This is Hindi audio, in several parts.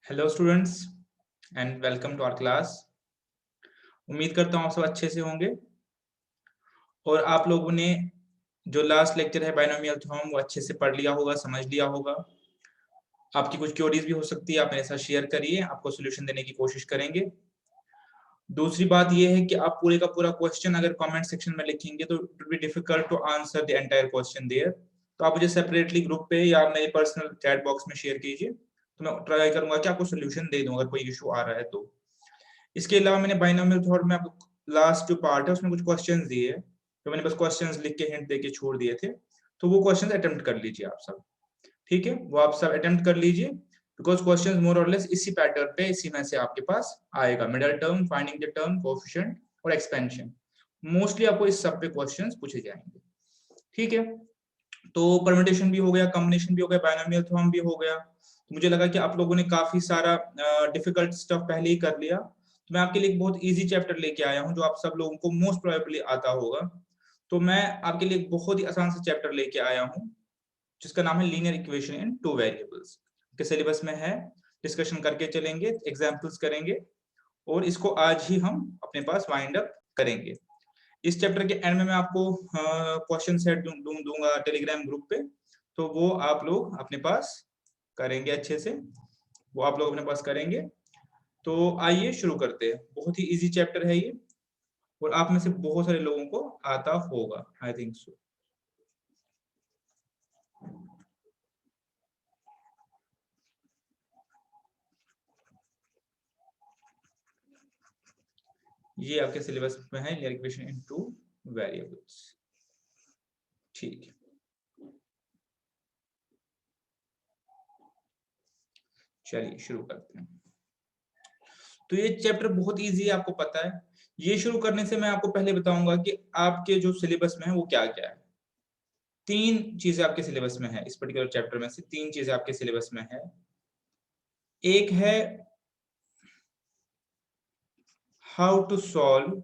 Hello students and welcome to our class. उम्मीद करता हूँ आप सब अच्छे से होंगे और आप लोगों ने जो लास्ट लेक्चर है बाइनोमियल थ्योरम वो अच्छे से पढ़ लिया होगा, समझ लिया होगा। आपकी कुछ क्वेरीज भी हो सकती है, आप मेरे साथ शेयर करिए, आपको सोल्यूशन देने की कोशिश करेंगे। दूसरी बात यह है कि आप पूरे का पूरा क्वेश्चन अगर कमेंट सेक्शन में लिखेंगे तो it will be difficult to answer the entire question there. तो आप मुझे सेपरेटली ग्रुप पे या मेरे पर्सनल चैट बॉक्स में शेयर कीजिए, तो मैं ट्राई करूंगा कि आपको सोल्यूशन दे दूं अगर कोई इशू आ रहा है तो। इसके अलावा मैंने बाइनोमियल थ्योरम में आपको लास्ट जो पार्ट है उसमें कुछ क्वेश्चंस दिए हैं, तो मैंने बस क्वेश्चंस लिख के हिंट देके छोड़ दिए थे, तो वो क्वेश्चंस अटेम्प्ट कर लीजिए आप सब। ठीक है, वो आप सब अटेम्प्ट कर लीजिए बिकॉज क्वेश्चंस मोर और लेस इसी पैटर्न पे, इसी में से आपके पास आएगा। Middle term, finding the term, coefficient और एक्सपेंशन, मोस्टली आपको इस सब पे क्वेश्चंस पूछे जाएंगे। ठीक है, तो परम्यूटेशन भी हो गया, कॉम्बिनेशन भी हो गया, बाइनोमियल थ्योरम भी हो गया। तो मुझे लगा कि आप लोगों ने काफी सारा डिफिकल्ट स्टफ पहले ही कर लिया, तो मैं आपके लिए एक बहुत इजी चैप्टर लेके आया हूं जो आप सब लोगों को मोस्ट प्रोबेबली आता होगा। तो मैं आपके लिए एक बहुत ही आसान सा चैप्टर लेके आया हूं जिसका नाम है linear equation in two variables. के सिलेबस में है, डिस्कशन करके चलेंगे, एग्जाम्पल्स करेंगे और इसको आज ही हम अपने पास वाइंड अप करेंगे। इस चैप्टर के एंड में मैं आपको क्वेश्चन सेट दूंगा टेलीग्राम ग्रुप पे, तो वो आप लोग अपने पास करेंगे अच्छे से, वो आप लोग अपने पास करेंगे। तो आइए शुरू करते हैं। बहुत ही इजी चैप्टर है ये और आप में से बहुत सारे लोगों को आता होगा, आई थिंक सो। ये आपके सिलेबस में है, linear equation in two variables. ठीक है, चलिए शुरू करते हैं। तो ये चैप्टर बहुत इजी है, आपको पता है। ये शुरू करने से मैं आपको पहले बताऊंगा कि आपके जो सिलेबस में है वो क्या क्या है। तीन चीजें आपके सिलेबस में है, इस पर्टिकुलर चैप्टर में से तीन चीजें आपके सिलेबस में है। एक है हाउ टू सॉल्व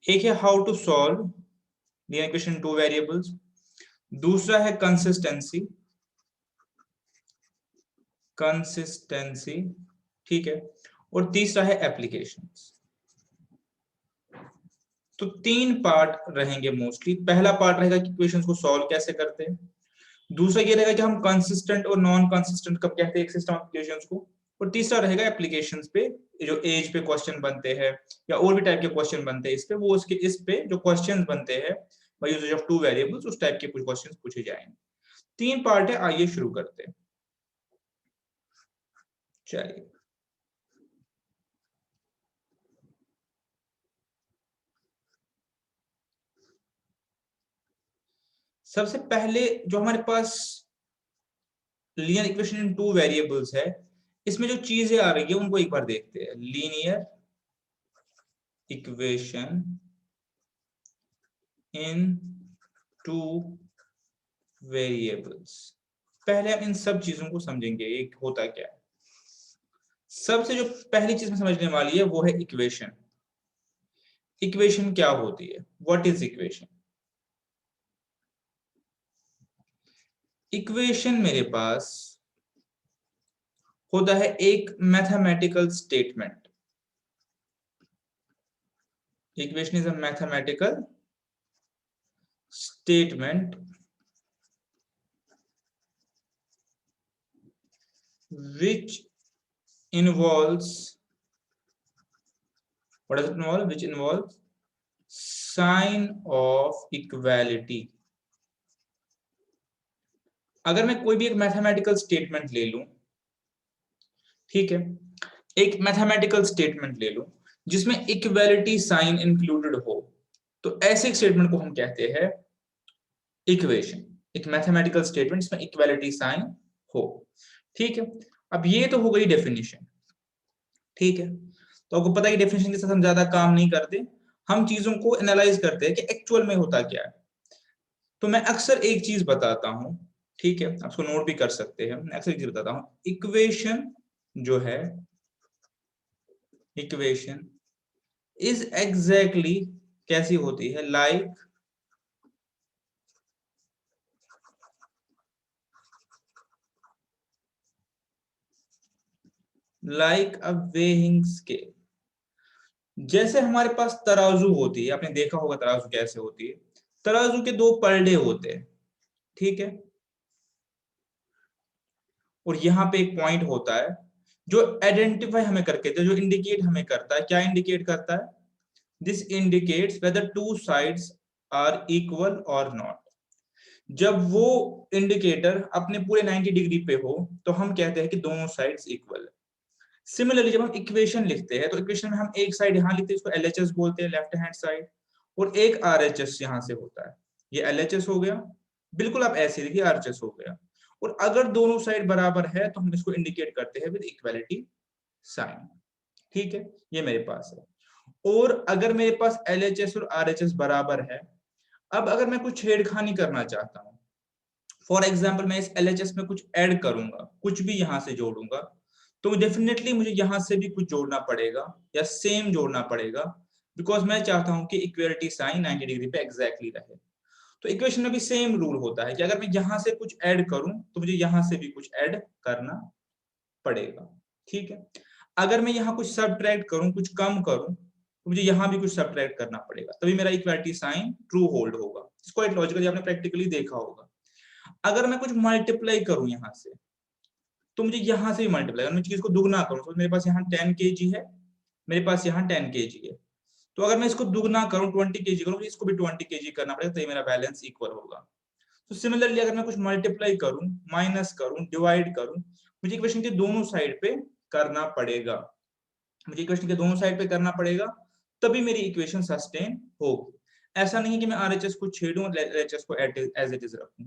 एक है how to solve linear equation two variables, दूसरा है कंसिस्टेंसी, कंसिस्टेंसी, ठीक है, और तीसरा है एप्लीकेशंस। तो तीन पार्ट रहेंगे मोस्टली। पहला पार्ट रहेगा कि इक्वेशंस को सॉल्व कैसे करते हैं, दूसरा ये रहेगा कि हम कंसिस्टेंट और नॉन कंसिस्टेंट कब कहते हैं एक सिस्टम ऑफ इक्वेशंस को, और तीसरा रहेगा एप्लीकेशंस पे, जो एज पे क्वेश्चन बनते हैं या और भी टाइप के क्वेश्चन बनते हैं इस पे, वो उसके इस पे जो क्वेश्चंस बनते हैं by usages of two variables, उस टाइप के कुछ क्वेश्चंस पूछे जाएंगे। तीन पार्ट है, आइए शुरू करते हैं। चलिए, सबसे पहले जो हमारे पास linear equation in two variables है, इसमें जो चीजें आ रही है उनको एक बार देखते हैं। Linear equation in two variables, पहले हम इन सब चीजों को समझेंगे एक होता क्या है। सबसे जो पहली चीज में समझने वाली है वो है इक्वेशन। इक्वेशन क्या होती है, व्हाट इज इक्वेशन? इक्वेशन मेरे पास होता है एक mathematical statement. Equation is a mathematical statement which involves, what does it involve? Which involves sign of equality. अगर मैं कोई भी एक मैथमेटिकल स्टेटमेंट ले लूं, ठीक है, एक मैथमेटिकल स्टेटमेंट ले लूं जिसमें इक्वालिटी साइन इंक्लूडेड हो, तो ऐसे स्टेटमेंट को हम कहते हैं इक्वेशन। एक मैथमेटिकल स्टेटमेंट जिसमें इक्वालिटी साइन हो, ठीक है। अब ये तो हो गई डेफिनेशन, ठीक है। तो आपको पता है कि डेफिनेशन के साथ हम ज्यादा काम नहीं करते, हम चीजों को एनालाइज करते हैं कि एक्चुअल में होता क्या है। तो मैं अक्सर एक चीज बताता हूं, ठीक है, आप उसको नोट भी कर सकते हैं। मैं अक्सर एक चीज बताता हूं, इक्वेशन जो है, इक्वेशन इज एग्जैक्टली कैसी होती है, लाइक अ वेइंग स्केल। जैसे हमारे पास तराजू होती है, आपने देखा होगा तराजू कैसे होती है। तराजू के दो पलड़े होते हैं, ठीक है, और यहाँ पे एक पॉइंट होता है जो आइडेंटिफाई हमें करके दे, जो इंडिकेट हमें करता है, क्या इंडिकेट करता है, this indicates whether two sides are equal और नॉट। जब वो इंडिकेटर अपने पूरे 90 डिग्री पे हो तो हम कहते हैं कि दोनों साइड्स इक्वल है। सिमिलरली जब हम इक्वेशन लिखते हैं तो इक्वेशन में हम एक साइड यहाँ लिखते हैं, इसको एलएचएस बोलते हैं, लेफ्ट हैंड साइड, और एक आरएचएस यहाँ से होता है, ये एलएचएस हो गया, बिल्कुल आप ऐसे लिखिए आरएचएस हो गया। और अगर दोनों साइड बराबर है तो हम इसको इंडिकेट करते हैं विद इक्वालिटी साइन, ठीक है, ये मेरे पास है। और अगर मेरे पास एलएचएस और आरएचएस बराबर है, अब अगर मैं कुछ छेड़खानी करना चाहता हूँ, फॉर एग्जाम्पल मैं इस एलएचएस में कुछ ऐड करूंगा, कुछ भी यहां से जोड़ूंगा, तो डेफिनेटली मुझे यहां से भी कुछ जोड़ना पड़ेगा या सेम जोड़ना पड़ेगा, बिकॉज मैं चाहता हूं कि इक्वालिटी साइन 90 डिग्री पे एग्जैक्टली रहे। तो इक्वेशन में भी सेम रूल होता है कि अगर मैं यहां से कुछ ऐड करूं तो मुझे यहां से भी कुछ ऐड करना पड़ेगा, ठीक है। अगर मैं यहाँ कुछ सब्ट्रैक्ट करूं, कुछ कम करूं, तो मुझे यहाँ भी कुछ सब्ट्रैक्ट करना पड़ेगा, तभी मेरा इक्वालिटी साइन ट्रू होल्ड होगा। इसको एक लॉजिकली आपने प्रैक्टिकली देखा होगा। अगर मैं कुछ मल्टीप्लाई करूं यहाँ से, तो मुझे यहां से भी मल्टीप्लाई, अगर मैं चीज को दुगना करूं, तो मेरे पास यहाँ 10 kg है, मेरे पास यहाँ 10 kg है, तो अगर मैं इसको दुगना करूं 20 kg करूं, इसको भी 20 kg करना पड़ेगा, तो ये मेरा बैलेंस इक्वल होगा। तो सिमिलरली अगर मैं कुछ मल्टीप्लाई करूं, माइनस करूं, डिवाइड करूं, मुझे इक्वेशन के दोनों साइड पे करना पड़ेगा, मुझे इक्वेशन के दोनों साइड पे करना पड़ेगा, तभी मेरी इक्वेशन सस्टेन होगी। ऐसा नहीं कि मैं आरएचएस को छेड़ूं और एलएचएस को एज इट इज रखूं,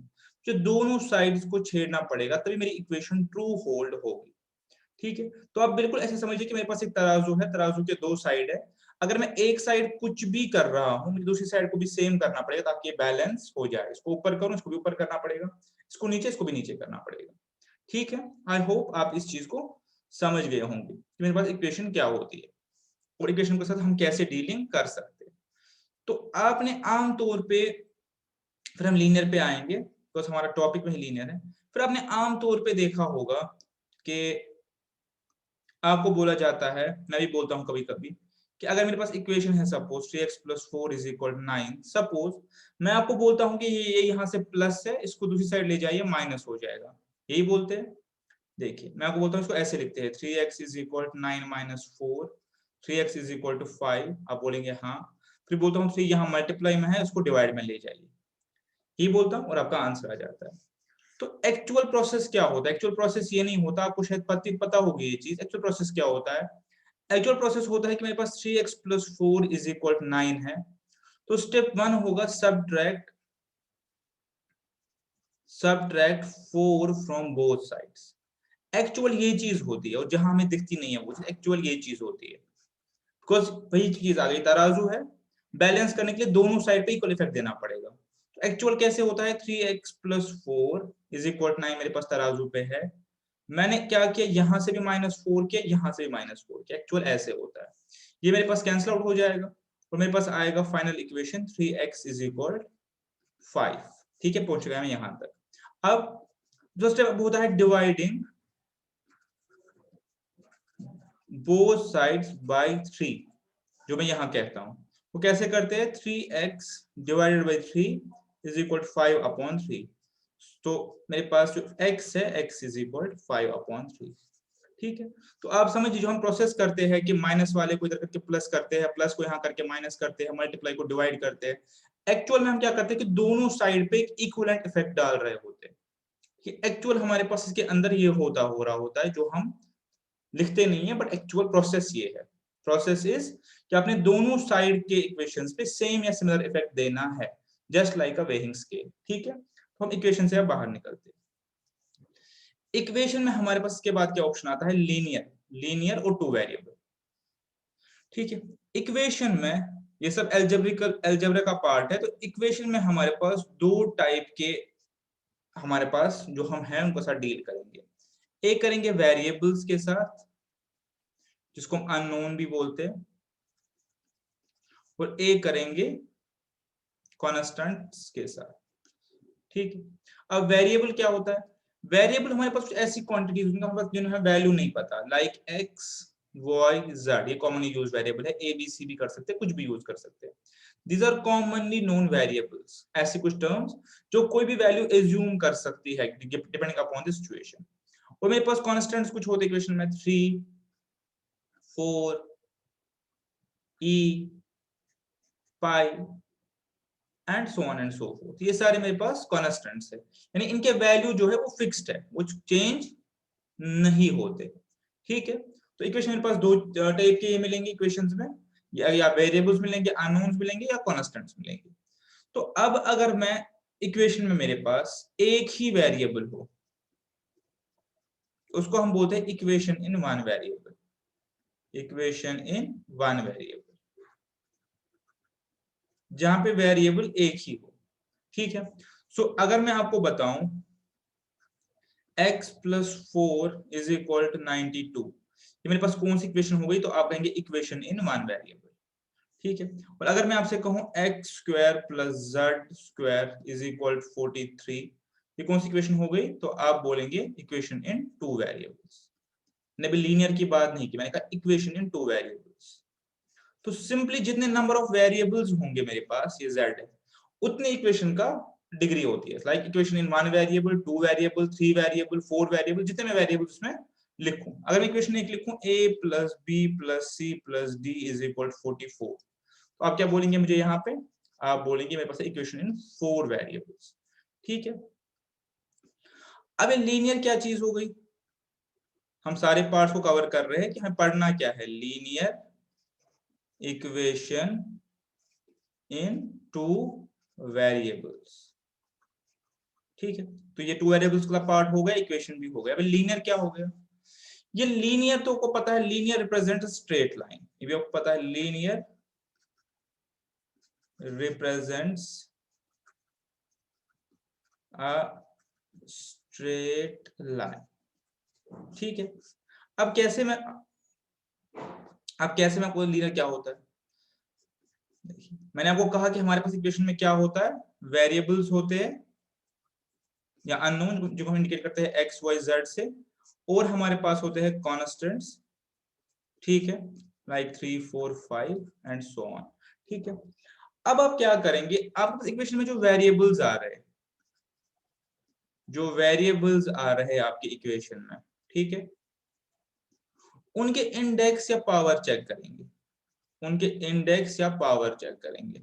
जो दोनों साइड्स को छेड़ना पड़ेगा, तभी मेरी इक्वेशन ट्रू होल्ड होगी, ठीक है। तो आप बिल्कुल ऐसे समझिए कि मेरे पास एक तराजू है, तराजू के दो साइड है, अगर मैं एक साइड कुछ भी कर रहा हूं, मुझे दूसरी साइड को भी सेम करना पड़ेगा ताकि ये बैलेंस हो जाए। इसको ऊपर करूं, इसको भी ऊपर करना पड़ेगा, इसको नीचे, इसको भी नीचे करना पड़ेगा, ठीक है। आई होप आप इस चीज को समझ गए होंगे कि मेरे पास इक्वेशन क्या होती है और इक्वेशन के साथ हम कैसे डीलिंग कर सकते हैं। तो आपने आमतौर पे, फिर हम लीनियर पे आएंगे बिकॉज हमारा टॉपिक में ही लीनियर है, फिर आपने आमतौर पे देखा होगा कि आपको बोला जाता है, मैं भी बोलता हूं कभी कभी, कि अगर मेरे पास इक्वेशन है सपोज 3x + 4 = 9, सपोज मैं आपको बोलता हूं कि ये यहाँ से प्लस है, इसको दूसरी साइड ले जाइए माइनस हो जाएगा, यही बोलते हैं। देखिए मैं आपको बोलता हूँ इसको ऐसे लिखते हैं, 3x = 9 - 4, 3x = 5, आप बोलेंगे हाँ, फिर बोलता हूँ 3 यहाँ मल्टीप्लाई में है, उसको डिवाइड में ले जाइए, ये बोलता हूँ और आपका आंसर आ जाता है। तो एक्चुअल प्रोसेस क्या होता है, एक्चुअल प्रोसेस ये नहीं होता, आपको शायद पता होगी ये चीज। एक्चुअल प्रोसेस क्या होता है, एक्चुअल प्रोसेस होता है कि मेरे पास 3x + 4 = 9 है, तो स्टेप 1 होगा subtract 4 from both sides. Actual ये चीज होती है, और जहां हमें दिखती नहीं है वो चीज, एक्चुअल ये चीज होती है, बिकॉज वही चीज आ गई, तराजू है, बैलेंस करने के लिए दोनों साइड पे इक्वल इफेक्ट देना पड़ेगा। तो एक्चुअल कैसे होता है, 3x + 4 = 9 मेरे पास तराजू पे है, मैंने क्या किया, यहां से भी -4 किया, यहां से भी -4 किया, एक्चुअल ऐसे होता है। ये मेरे पास कैंसिल आउट हो जाएगा और मेरे पास आएगा फाइनल इक्वेशन 3x = 5, ठीक है, पहुंच गया मैं यहां तक। अब जो स्टेप होता है डिवाइडिंग बोथ साइड्स बाय 3, जो मैं यहां कहता हूं, वो कैसे करते हैं, 3x / 3 = 5/3, तो मेरे पास जो x है, x = 5/3, ठीक है। तो आप समझिए जो हम प्रोसेस करते हैं कि माइनस वाले को इधर करके प्लस करते हैं, प्लस को यहाँ करके माइनस करते हैं, मल्टीप्लाई को डिवाइड करते हैं, एक्चुअल में हम क्या करते हैं कि दोनों साइड पे एक इक्विवेलेंट इफेक्ट डाल रहे होते हैं, कि एक्चुअल हमारे पास इसके अंदर ये हो रहा होता है, जो हम लिखते नहीं है, बट एक्चुअल प्रोसेस ये है। प्रोसेस इज कि आपने दोनों साइड के इक्वेशंस पे सेम या सिमिलर इफेक्ट देना है, जस्ट लाइक अ वेइंग स्केल, ठीक है। तो हम इक्वेशन से अब बाहर निकलते हैं। इक्वेशन में हमारे पास इसके बाद क्या ऑप्शन आता है, लीनियर और टू वेरिएबल, ठीक है। इक्वेशन में ये सब एल्जेब्रा का पार्ट है, तो इक्वेशन में हमारे पास दो टाइप के, हमारे पास जो हम हैं उनके साथ डील करेंगे। एक करेंगे वेरिएबल्स के साथ, जिसको हम अननोन भी बोलते हैं, और ए करेंगे कॉन्स्टेंट्स के साथ। ठीक है, अब वेरिएबल क्या होता है? वेरिएबल हमारे पास कुछ ऐसी क्वांटिटीज होंगी हमारे पास जिन्हें वैल्यू नहीं पता, लाइक एक्स वाई जेड, ये कॉमनली यूज वेरिएबल है। ए बी सी भी कर सकते हैं, कुछ भी यूज कर सकते हैं। These are commonly known variables, ऐसी कुछ टर्म्स जो कोई भी वैल्यू एज्यूम कर सकती है डिपेंडिंग अपॉन द सिचुएशन। और मेरे पास कांस्टेंट्स कुछ होते हैं इक्वेशन में 3 4 e pi and so on and so fourth, ये सारे मेरे पास कांस्टेंट्स है, यानी इनके वैल्यू जो है वो फिक्स्ड है, वो चेंज नहीं होते। ठीक है, तो इक्वेशन मेरे पास दो टाइप के मिलेंगे इक्वेशंस में, या वेरिएबल्स मिलेंगे, अननोन्स मिलेंगे, या कांस्टेंट्स मिलेंगे। तो अब अगर मैं इक्वेशन में मेरे पास एक ही वेरिएबल हो, उसको हम बोलते हैं equation in one variable, equation in one variable, जहां पे वेरिएबल एक ही हो। ठीक है, सो अगर मैं आपको बताऊं x plus 4 is equal to 92, ये मेरे पास कौन सी इक्वेशन हो गई? तो आप कहेंगे इक्वेशन इन वन वेरिएबल। ठीक है, और अगर मैं आपसे कहूं x square plus z square is equal to 43, ये कौन सी इक्वेशन हो गई? तो आप बोलेंगे इक्वेशन इन टू वेरिएबल्स। मैंने लीनियर की बात नहीं की, मैंने कहा इक्वेशन इन टू वेरिएबल्स। तो सिंपली जितने नंबर ऑफ वेरिएबल्स होंगे मेरे पास, ये z है, उतने इक्वेशन का डिग्री होती है। Like equation in one variable, two variable, three variable, for variable, जितने मैं वेरिएबल उसमें लिखूं। अगर मैं इक्वेशन एक लिखूं a plus B plus C plus D is equal 44, तो आप क्या बोलेंगे मुझे यहाँ पे? आप बोलेंगे मेरे पास इक्वेशन इन फोर वेरिएबल्स। ठीक है, अब ये लीनियर क्या चीज हो गई? हम सारे पार्ट्स को कवर कर रहे हैं कि हमें पढ़ना क्या है, linear equation in two variables. ठीक है, तो ये टू वेरिएबल्स का पार्ट हो गया, इक्वेशन भी हो गया। अब लीनियर क्या हो गया? ये लीनियर तो आपको पता है, लीनियर रिप्रेजेंट स्ट्रेट लाइन, ये भी आपको पता है, linear represents a straight line. ठीक है, अब कैसे मैं आपको लीनियर क्या होता है? देखिए, मैंने आपको कहा कि हमारे पास इक्वेशन में क्या होता है, वेरिएबल्स होते हैं या अननोन, जो हम इंडिकेट करते हैं एक्स वाई जेड से, और हमारे पास होते हैं कॉन्स्टेंट्स। ठीक है, लाइक 3 4 5 एंड सो ऑन। ठीक है, अब आप क्या करेंगे, आपके इक्वेशन में जो वेरिएबल्स आ रहे हैं, आपके इक्वेशन में, ठीक है, उनके इंडेक्स या पावर चेक करेंगे,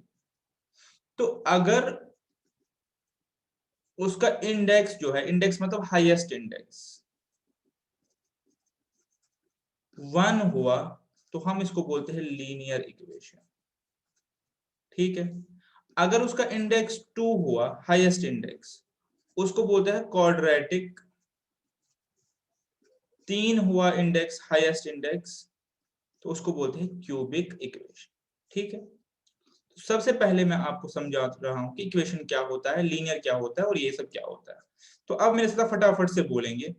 तो अगर उसका इंडेक्स जो है, इंडेक्स मतलब हाईएस्ट इंडेक्स 1 हुआ, तो हम इसको बोलते हैं लीनियर इक्वेशन। ठीक है, अगर उसका इंडेक्स 2 हुआ, हाईएस्ट इंडेक्स, उसको बोलते हैं क्वाड्रेटिक। 3 हुआ इंडेक्स, हाईएस्ट इंडेक्स, तो उसको बोलते हैं क्यूबिक इक्वेशन। ठीक है, तो सबसे पहले मैं आपको समझा रहा हूं कि इक्वेशन क्या होता है, लीनियर क्या होता है, और ये सब क्या होता है। तो अब मेरे साथ फटाफट से बोलेंगे,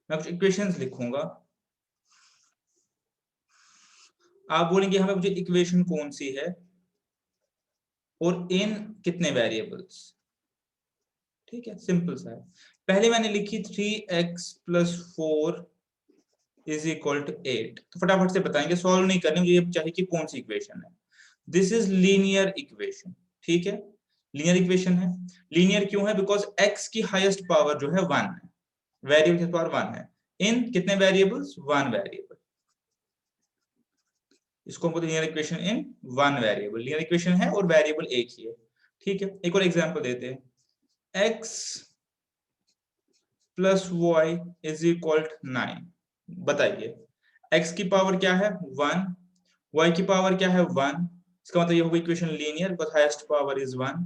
मैं कुछ इक्वेशंस लिखूंगा, आप बोलेंगे हमें मुझे इक्वेशन कौन सी है और इन कितने वेरिएबल्स। ठीक है, सिंपल सा है। पहले मैंने लिखी 3x plus 4 is equal to 8, तो फटाफट से बताएंगे, सॉल्व नहीं करनी, मुझे ये चाहिए कि कौन सी इक्वेशन है। This is linear equation. ठीक है, लीनियर इक्वेशन है। लीनियर क्यों है? बिकॉज x की हाईएस्ट पावर जो है 1 है, वेरिएबल की पावर 1 है, इन कितने वेरिएबल्स? 1 वेरिएबल। इसको हम बोलते हैं linear equation in one variable. Linear equation है और वेरिएबल एक ही है। ठीक है, एक और एग्जांपल देते हैं, x plus Y is equal to 9। बताइए, x की पावर क्या है? 1, y की पावर क्या है? 1, इसका मतलब ये होगा equation linear, because highest power is 1,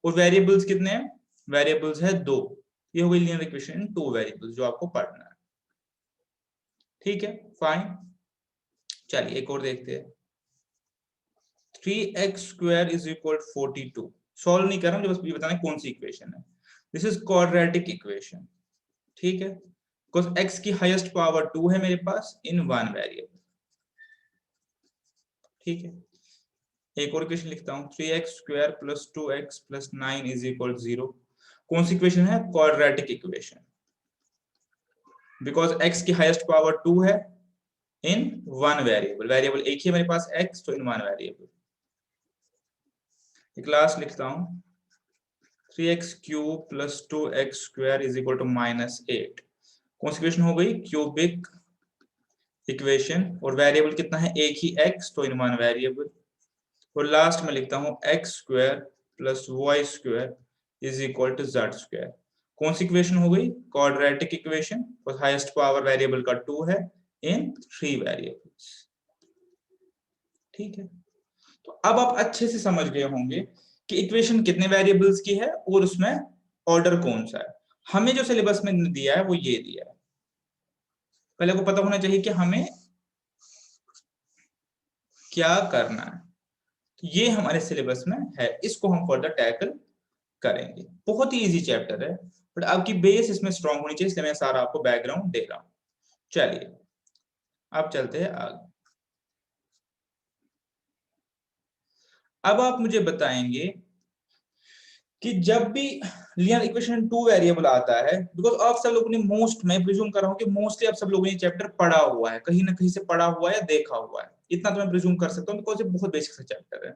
और वेरिएबल्स कितने हैं? वेरिएबल्स है 2, ये होगी linear equation in two variables, जो आपको पढ़ना है। ठीक है, फाइन। चलिए एक और देखते हैं, 3x square is equal 42। Solve नहीं कर रहा हूं, मुझे बस ये बताना कौन सी इक्वेशन है। This is quadratic equation. ठीक है, बिकॉज x की हाईएस्ट पावर 2 है मेरे पास इन वन वेरिएबल। ठीक है, एक और इक्वेशन लिखता हूँ 3x² + 2x + 9 = 0। कौन सी इक्वेशन है? क्वाड्रेटिक इक्वेशन, बिकॉज x की हाईएस्ट पावर 2 है इन वन वेरिएबल, वेरिएबल एक ही है मेरे पास x, तो इन वन वेरिएबल। एक लास्ट लिखता हूँ 3x³ + 2x² = -8। कौन सी इक्वेशन हो गई? क्यूबिक इक्वेशन, और वेरिएबल कितना है? एक ही x, तो इन वन वेरिएबल। और लास्ट में लिखता हूँ x² + y² = z²। कौन सी इक्वेशन हो गई? क्वाड्रेटिक इक्वेशन, और हाईएस्ट पावर वेरिएबल का 2 है इन 3 वेरिएबल्स। ठीक है, तो अब आप अच्छे से समझ गए होंगे कि इक्वेशन कितने वेरिएबल्स की है और उसमें ऑर्डर कौन सा है। हमें जो सिलेबस में दिया है वो ये दिया है। पहले को पता होना चाहिए कि हमें क्या करना है। ये हमारे सिलेबस में है, इसको हम फर्दर टैकल करेंगे। बहुत ही इजी चैप्टर है, बट आपकी बेस इसमें स्ट्रांग होनी चाहिए, इसलिए मैं सारा आपको बैकग्राउंड दे रहा हूं। चलिए अब चलते हैं आगे। अब आप मुझे बताएंगे कि जब भी लीनियर इक्वेशन 2 वेरिएबल आता है, बिकॉज आप सब लोगों ने मैं प्रिज्यूम कर रहा हूं कि मोस्टली आप सब लोगों ने चैप्टर पढ़ा हुआ है, कहीं ना कहीं से पढ़ा हुआ है या देखा हुआ है, इतना तो मैं प्रिज्यूम कर सकता हूं बिकॉज ये बहुत बेसिक सा चैप्टर है।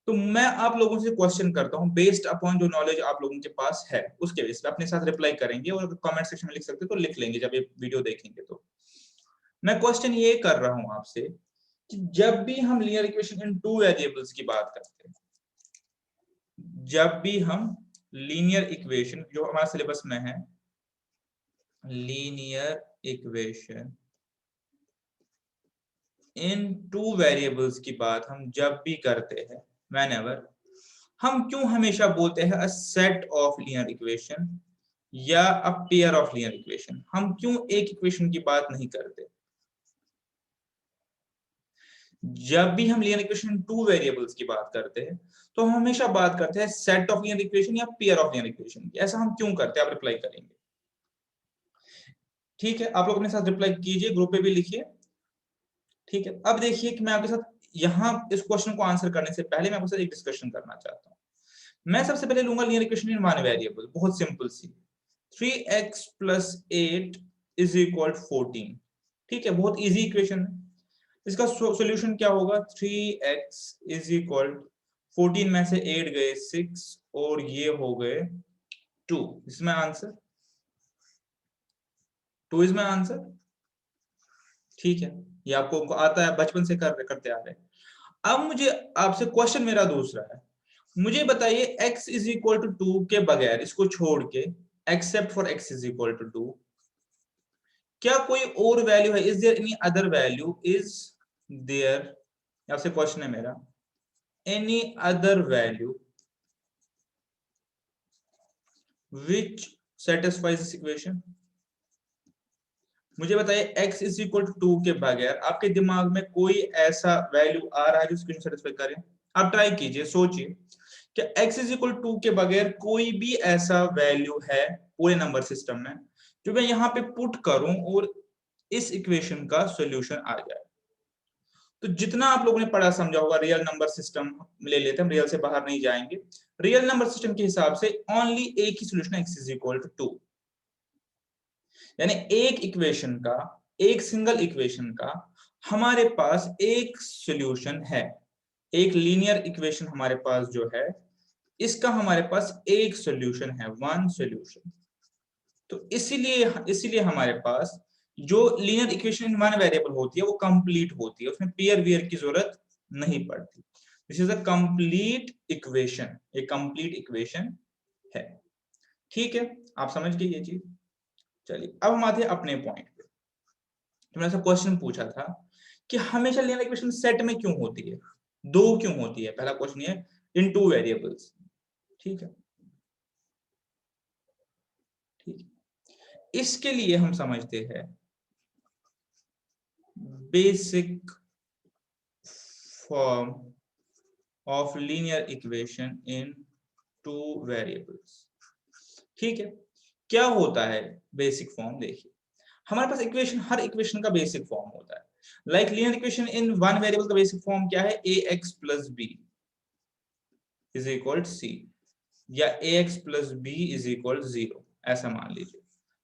तो मैं आप लोगों से क्वेश्चन करता हूं बेस्ड अपॉन जो नॉलेज आप लोगों के पास है, उसके बेस पे अपने साथ रिप्लाई करेंगे, और कमेंट सेक्शन में लिख सकते तो लिख लेंगे जब ये वीडियो देखेंगे। तो मैं क्वेश्चन ये कर रहा हूं आपसे कि जब भी हम लीनियर इक्वेशन इन 2 वेरिएबल्स की बात करते हैं, जब भी हम लीनियर इक्वेशन जो हमारे सिलेबस में है, लीनियर इक्वेशन इन 2 वेरिएबल्स की बात हम जब भी करते हैं, व्हेनेवर, हम क्यों हमेशा बोलते हैं a set of linear equation या a pair of linear equation? हम क्यों एक इक्वेशन की बात नहीं करते? जब भी हम लीनियर इक्वेशन 2 वेरिएबल्स की बात करते हैं, तो हम हमेशा बात करते हैं सेट ऑफ लीनियर इक्वेशन या पेयर ऑफ लीनियर इक्वेशन की। ऐसा हम क्यों करते हैं? आप रिप्लाई करेंगे। ठीक है, आप लोग अपने साथ रिप्लाई कीजिए, ग्रुप पे भी लिखिए। ठीक है, अब देखिए कि मैं आपके साथ यहाँ इस क्वेश्चन को आंसर करने से पहले मैं आपके साथ एक डिस्कशन करना चाहता हूँ। मैं सबसे पहले लूंगा linear equation in one variable, बहुत सिंपल सी, 3x + 8 = 14। ठीक है, बहुत इजी इक्वेशन है। इसका सॉल्यूशन क्या होगा? 3x = 14 में से 8 गए 6 और ये हो गए 2। इसमें आंसर 2 इज माय आंसर। ठीक है, ये आपको आता है, बचपन से करते आ रहे हैं। अब मुझे आपसे क्वेश्चन मेरा दूसरा है, मुझे बताइए x = 2 के बगैर, इसको छोड़ के, एक्सेप्ट फॉर x = 2, क्या कोई और वैल्यू है? Is there any other value? Is there, आपसे क्वेश्चन है मेरा, any other value which satisfies this equation? मुझे बताइए x = 2 के बगैर आपके दिमाग में कोई ऐसा वैल्यू आ रहा है जो इक्वेशन सेटिस्फाई करे? आप ट्राई कीजिए, सोचिए कि x = 2 के बगैर कोई भी ऐसा वैल्यू है पूरे नंबर सिस्टम में जो मैं यहाँ पे पुट करूं और इस इक्वेशन का सॉल्यूशन आ जाए। तो जितना आप लोगों ने पढ़ा समझा होगा, रियल नंबर सिस्टम ले लेते हैं, रियल से बाहर नहीं जाएंगे। रियल नंबर सिस्टम के हिसाब से ओनली एक ही सॉल्यूशन है, x = 2। यानी एक इक्वेशन का, एक सिंगल इक्वेशन का हमारे पास एक सॉल्यूशन है। एक लीनियर इक्वेशन हमारे पास जो है, इसका हमारे पास एक सॉल्यूशन है, वन सॉल्यूशन। तो इसीलिए हमारे पास जो linear equation in one variable होती है वो कंप्लीट होती है, उसमें पेयर वेयर की जरूरत नहीं पड़ती। This is a complete equation, एक कंप्लीट इक्वेशन है। ठीक है, आप समझ गए ये चीज। चलिए अब हम आते हैं अपने पॉइंट पे। तो मैंने क्वेश्चन पूछा था कि हमेशा लीनियर इक्वेशन सेट में क्यों होती है, दो क्यों होती है? पहला क्वेश्चन ये, इन 2 वेरिएबल्स। ठीक है, ठीक है, इसके लिए हम समझते हैं basic form of linear equation in 2 variables. ठीक है, क्या होता है बेसिक फॉर्म? देखिए, हमारे पास इक्वेशन, हर इक्वेशन का बेसिक फॉर्म होता है। Like linear equation in one variable का बेसिक फॉर्म क्या है, ax plus B is equal C, या ax plus B is equal 0, ऐसा मान लीजिए।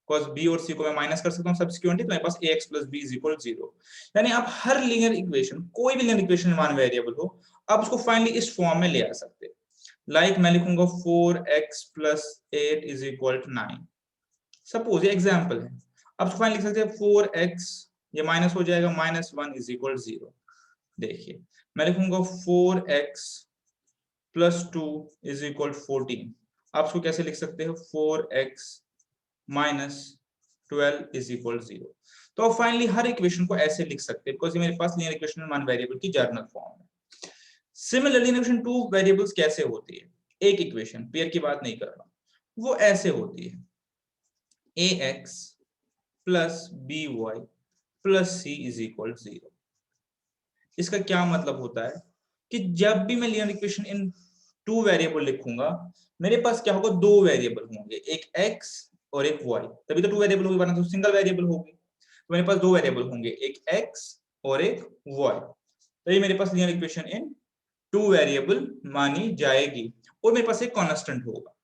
बिकॉज b और c को मैं माइनस कर सकता हूँ सब्स्टिट्यूएंटली, तो मेरे पास ax plus B is equal 0। यानी आप हर लीनियर इक्वेशन, कोई भी लीनियर इक्वेशन वन वेरिएबल हो, आप उसको फाइनली इस फॉर्म में ले आ सकते हैं। लाइक मैं लिखूंगा 4x plus 8 is equal to 9, suppose ये एग्जाम्पल है। अब उसको फाइनली लिख सकते हैं 4x, ये माइनस हो जाएगा, माइनस 1 इज इक्वल 0। देखिए मैं लिखूंगा 4x प्लस 2 इज इक्वल 14। आप उसको कैसे लिख सकते हो, 4x माइनस 12 इज इक्वल 0। तो आप फाइनली हर इक्वेशन को ऐसे लिख सकते हैं, बिकॉज ये मेरे पास लीनियर इक्वेशन वन वेरिएबल की जर्नल फॉर्म है। सिमिलरली इक्वेशन टू वेरिएबल्स कैसे होती है, एक इक्वेशन, पेयर की बात नहीं कर रहा, वो ऐसे होती है ax plus by plus c is equal 0। इसका क्या मतलब होता है कि जब भी मैं linear equation in two variable लिखूंगा, मेरे पास क्या होगा, दो वेरिएबल होंगे, एक x और एक y, तभी तो टू वेरिएबल होगी, वरना तो सिंगल वेरिएबल होगी। तो मेरे पास दो वेरिएबल होंगे, एक x और एक y, तो ये मेरे पास linear equation in two variable मानी जाएगी। और मेरे पास एक कांस्टेंट होगा,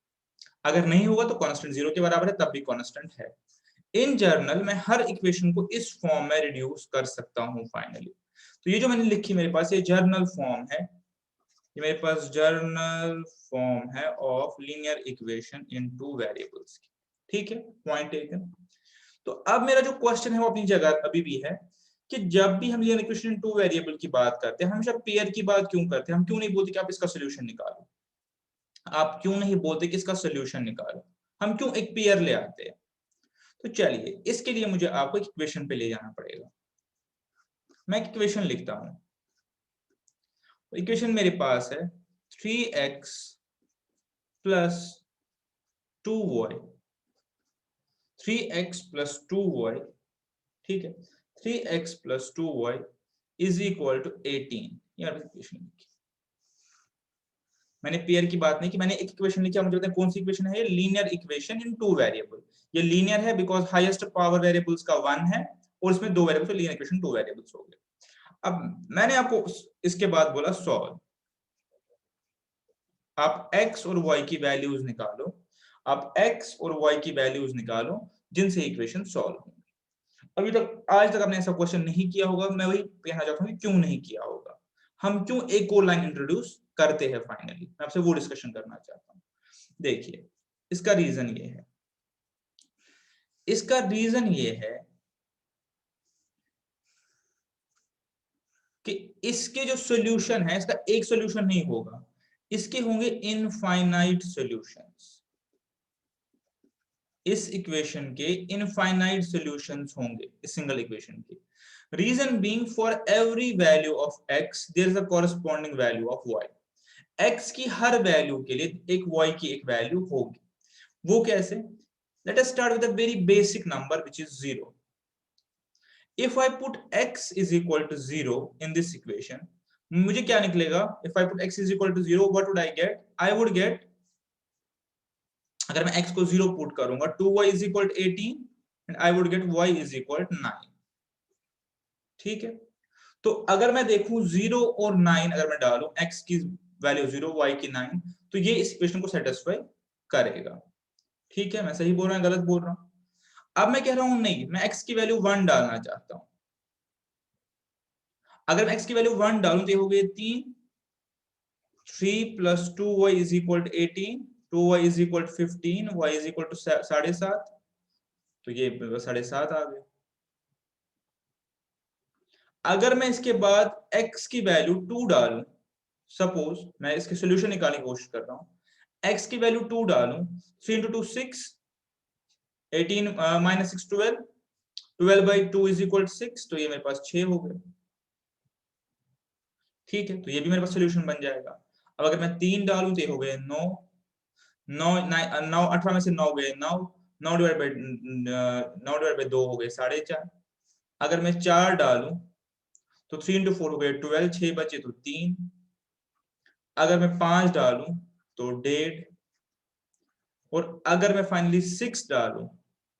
अगर नहीं होगा तो कांस्टेंट 0 के बराबर है, तब भी कांस्टेंट है। इन जर्नल मैं हर इक्वेशन को इस फॉर्म में रिड्यूस कर सकता हूं फाइनली। तो ये जो मैंने लिखी मेरे पास ये जर्नल फॉर्म है, ये मेरे पास जर्नल फॉर्म है of linear equation in two variables की। ठीक है, पॉइंट टेकन। तो अब मेरा जो क्वेश्चन है वो अपनी जगह अभी भी है कि जब भी हम linear equation in two variable की बात करते हैं, हमेशा पेयर की बात क्यों करते हैं? हम क्यों नहीं बोलते कि आप इसका सोल्यूशन निकालो? आप क्यों नहीं बोलते कि इसका सोल्यूशन निकालो? हम क्यों एक पेयर ले आते हैं? तो चलिए, इसके लिए मुझे आपको एक इक्वेशन पे ले जाना पड़ेगा। मैं एक इक्वेशन लिखता हूं। इक्वेशन मेरे पास है 3x plus 2y, 3x plus 2y, ठीक है, 3x plus 2y is equal to 18। यार इक्वेशन लिखी, मैंने पेयर की बात नहीं की, मैंने एक इक्वेशन लिखी। मुझे बताएं कौन सी इक्वेशन है ये, linear equation in two variable. ये लीनियर है बिकॉज हाईएस्ट पावर वेरिएबल्स का 1 है और इसमें दो वेरिएबल्स, तो लीनियर इक्वेशन टू वेरिएबल्स हो गए। अब मैंने आपको इसके बाद बोला सॉल्व, आप x और y की वैल्यूज निकालो, आप x और y की वैल्यूज निकालो जिनसे इक्वेशन सॉल्व होंगे। अभी तक आज तक आपने ऐसा क्वेश्चन नहीं किया होगा, मैं वही कहना चाहता हूँ कि क्यों नहीं किया होगा, हम क्यों एक और लाइन इंट्रोड्यूस करते हैं फाइनली, मैं आपसे वो डिस्कशन करना चाहता हूँ। देखिए इसका रीजन ये है, इसका रीजन ये है कि इसके जो सॉल्यूशन है, इसका एक सॉल्यूशन नहीं होगा, इसके होंगे इनफाइनाइट सॉल्यूशंस। इस इक्वेशन के इनफाइनाइट सॉल्यूशंस होंगे इस सिंगल इक्वेशन के। Reason being for every value of x there is a corresponding value of y। x की हर वैल्यू के लिए एक y की एक वैल्यू होगी। वो कैसे? Let us start with a very basic number which is 0। If I put x is equal to 0 in this equation, मुझे क्या निकलेगा? If I put x is equal to 0, what would I get? I would get, अगर मैं x को 0 पुट करूंगा, 2y is equal to 18 and I would get y is equal to 9। ठीक है, तो अगर मैं देखूं 0 और 9 अगर मैं डालूं, x की वैल्यू 0, y की 9, तो ये इस इक्वेशन को सेटिस्फाई करेगा। ठीक है, मैं सही बोल रहा हूं गलत बोल रहा हूं? अब मैं कह रहा हूं नहीं, मैं x की वैल्यू 1 डालना चाहता हूं। अगर मैं x की वैल्यू 1 डालूं तो ये हो गई 3, 3 plus 2y is equal to 18, 2y is equal to 15, y is equal to 7.5, तो ये 7.5 आ गए। अगर मैं इसके बाद x की वैल्यू 2 डालूं, सपोज मैं इसके सॉल्यूशन निकालने की कोशिश कर रहा हूं, x की वैल्यू 2 डालूं, 3 into 2 6, 18 minus 6 12, 12 by 2 is equal to 6, तो ये मेरे पास 6 हो गए। ठीक है, तो ये भी मेरे पास सॉल्यूशन बन जाएगा। अब अगर मैं 3 डालूं तो ये हो गए 9, 9 9 18 में से 9 गए 9, 9 डिवाइड बाई 2 हो गए 4.5। अगर मैं 4 डालूं तो 3 into 4 हो गए 12, 6 बचे तो 3। अगर मैं 5 डालूं तो 1.5, और अगर मैं फाइनली 6 डालूं,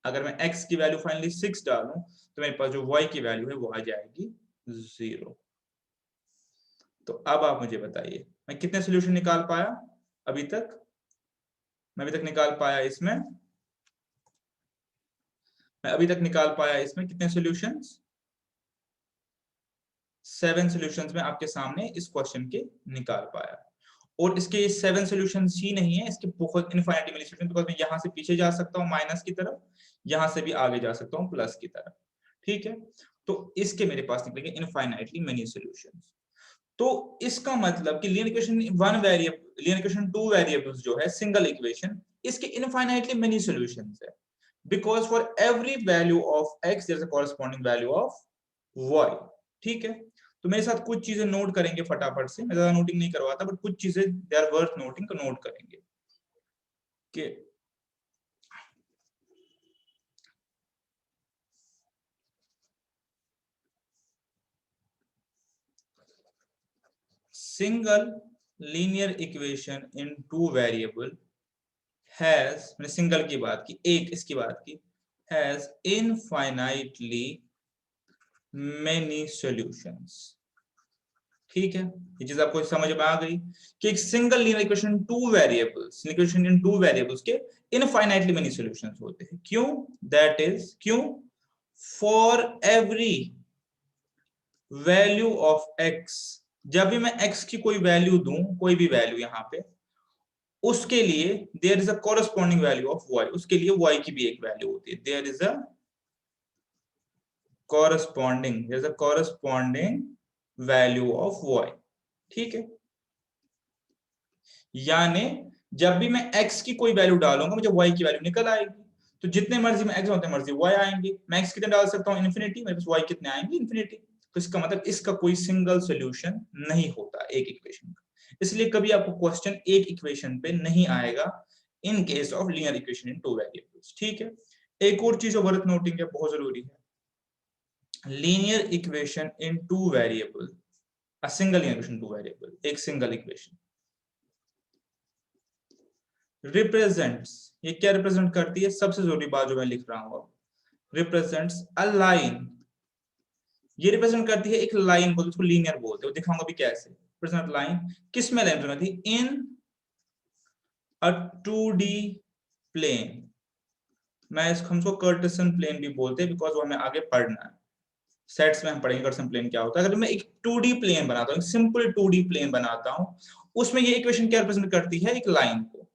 अगर मैं x की वैल्यू फाइनली 6 डालूं, तो मेरे पास जो y की वैल्यू है वो आ जाएगी 0। तो अब आप मुझे बताइए मैं कितने सोल्यूशन निकाल पाया अभी तक? मैं अभी तक निकाल पाया इसमें, कितने सॉल्यूशंस? 7 सॉल्यूशंस में आपके सामने इस क्वेश्चन के निकाल पाया। और इसके 7 सॉल्यूशंस ही नहीं है, इसके बहुत इनफाइनाइटली मेनी सॉल्यूशंस, बिकॉज़ मैं यहां से पीछे जा सकता हूं माइनस की तरफ, यहां से भी आगे जा सकता हूं प्लस की तरफ। ठीक है, तो इसके मेरे पास निकलेंगे इनफाइनाइटली मेनी सॉल्यूशंस। तो इसका मतलब कि linear equation linear equation 2 variables जो है सिंगल इक्वेशन, इसके इनफाइनाइटली मेनी सॉल्यूशंस है, because for every value of x there is a corresponding value of y। ठीक है, तो मेरे साथ कुछ चीजें नोट करेंगे फटाफट से, मैं ज्यादा नोटिंग नहीं करवाता, बट कुछ चीजें दे आर वर्थ नोटिंग, तो नोट करेंगे कि single linear equation in 2 variable has, मैंने सिंगल की बात की, एक इसकी बात की, हैज इनफाइनाइटली मेनी सॉल्यूशंस। ठीक है, ये चीज आपको समझ में आ गई कि एक single linear equation in two variables के इनफाइनाइटली मेनी सॉल्यूशंस होते हैं। क्यों? दैट इज क्यों for every value of x, जब भी मैं x की कोई वैल्यू दूं, कोई भी वैल्यू यहां पे, उसके लिए there is a corresponding value of y, उसके लिए y की भी एक वैल्यू होती है, there is a corresponding value of y। ठीक है, यानी जब भी मैं x की कोई वैल्यू डालूंगा मुझे y की वैल्यू निकल आएगी। तो जितने मर्जी में x उतने मर्जी y आएंगे। मैं x कितने डाल सकता हूँ? इन्फिनिटी। मेरे पास y कितने आएंगे? इन्फिनिटी। तो इसका मतलब इसका कोई सिंगल सॉल्यूशन नहीं होता एक इक्वेशन का, इसलिए कभी आपको क्वेश्चन एक इक्वेशन पे नहीं आएगा in case of linear equation in two variables. ठीक है, एक और चीज वर्थ नोटिंग है, बहुत जरूरी है, linear equation in two variable, a single linear equation two variable, एक सिंगल इक्वेशन रिप्रेजेंट्स, ये क्या रिप्रेजेंट करती है? सबसे जरूरी बात जो मैं लिख रहा हूं, रिप्रेजेंट्स अ लाइन, ये रिप्रेजेंट करती है एक लाइन को, जिसको लीनियर बोलते हैं, दिखाऊंगा भी कैसे। रिप्रेजेंट लाइन किस में लाइन थी? इन अ 2D प्लेन। मैं इसको हमको कार्टेशियन प्लेन भी बोलते हैं, बिकॉज वो हमें आगे पढ़ना है, सेट्स में हम पढ़ेंगे कार्टेशियन प्लेन क्या होता है। अगर मैं एक 2D प्लेन बनाता हूँ, एक सिंपल 2D प्लेन बनाता हूँ, उसमें ये इक्वेशन क्या रिप्रेजेंट करती है? एक लाइन को।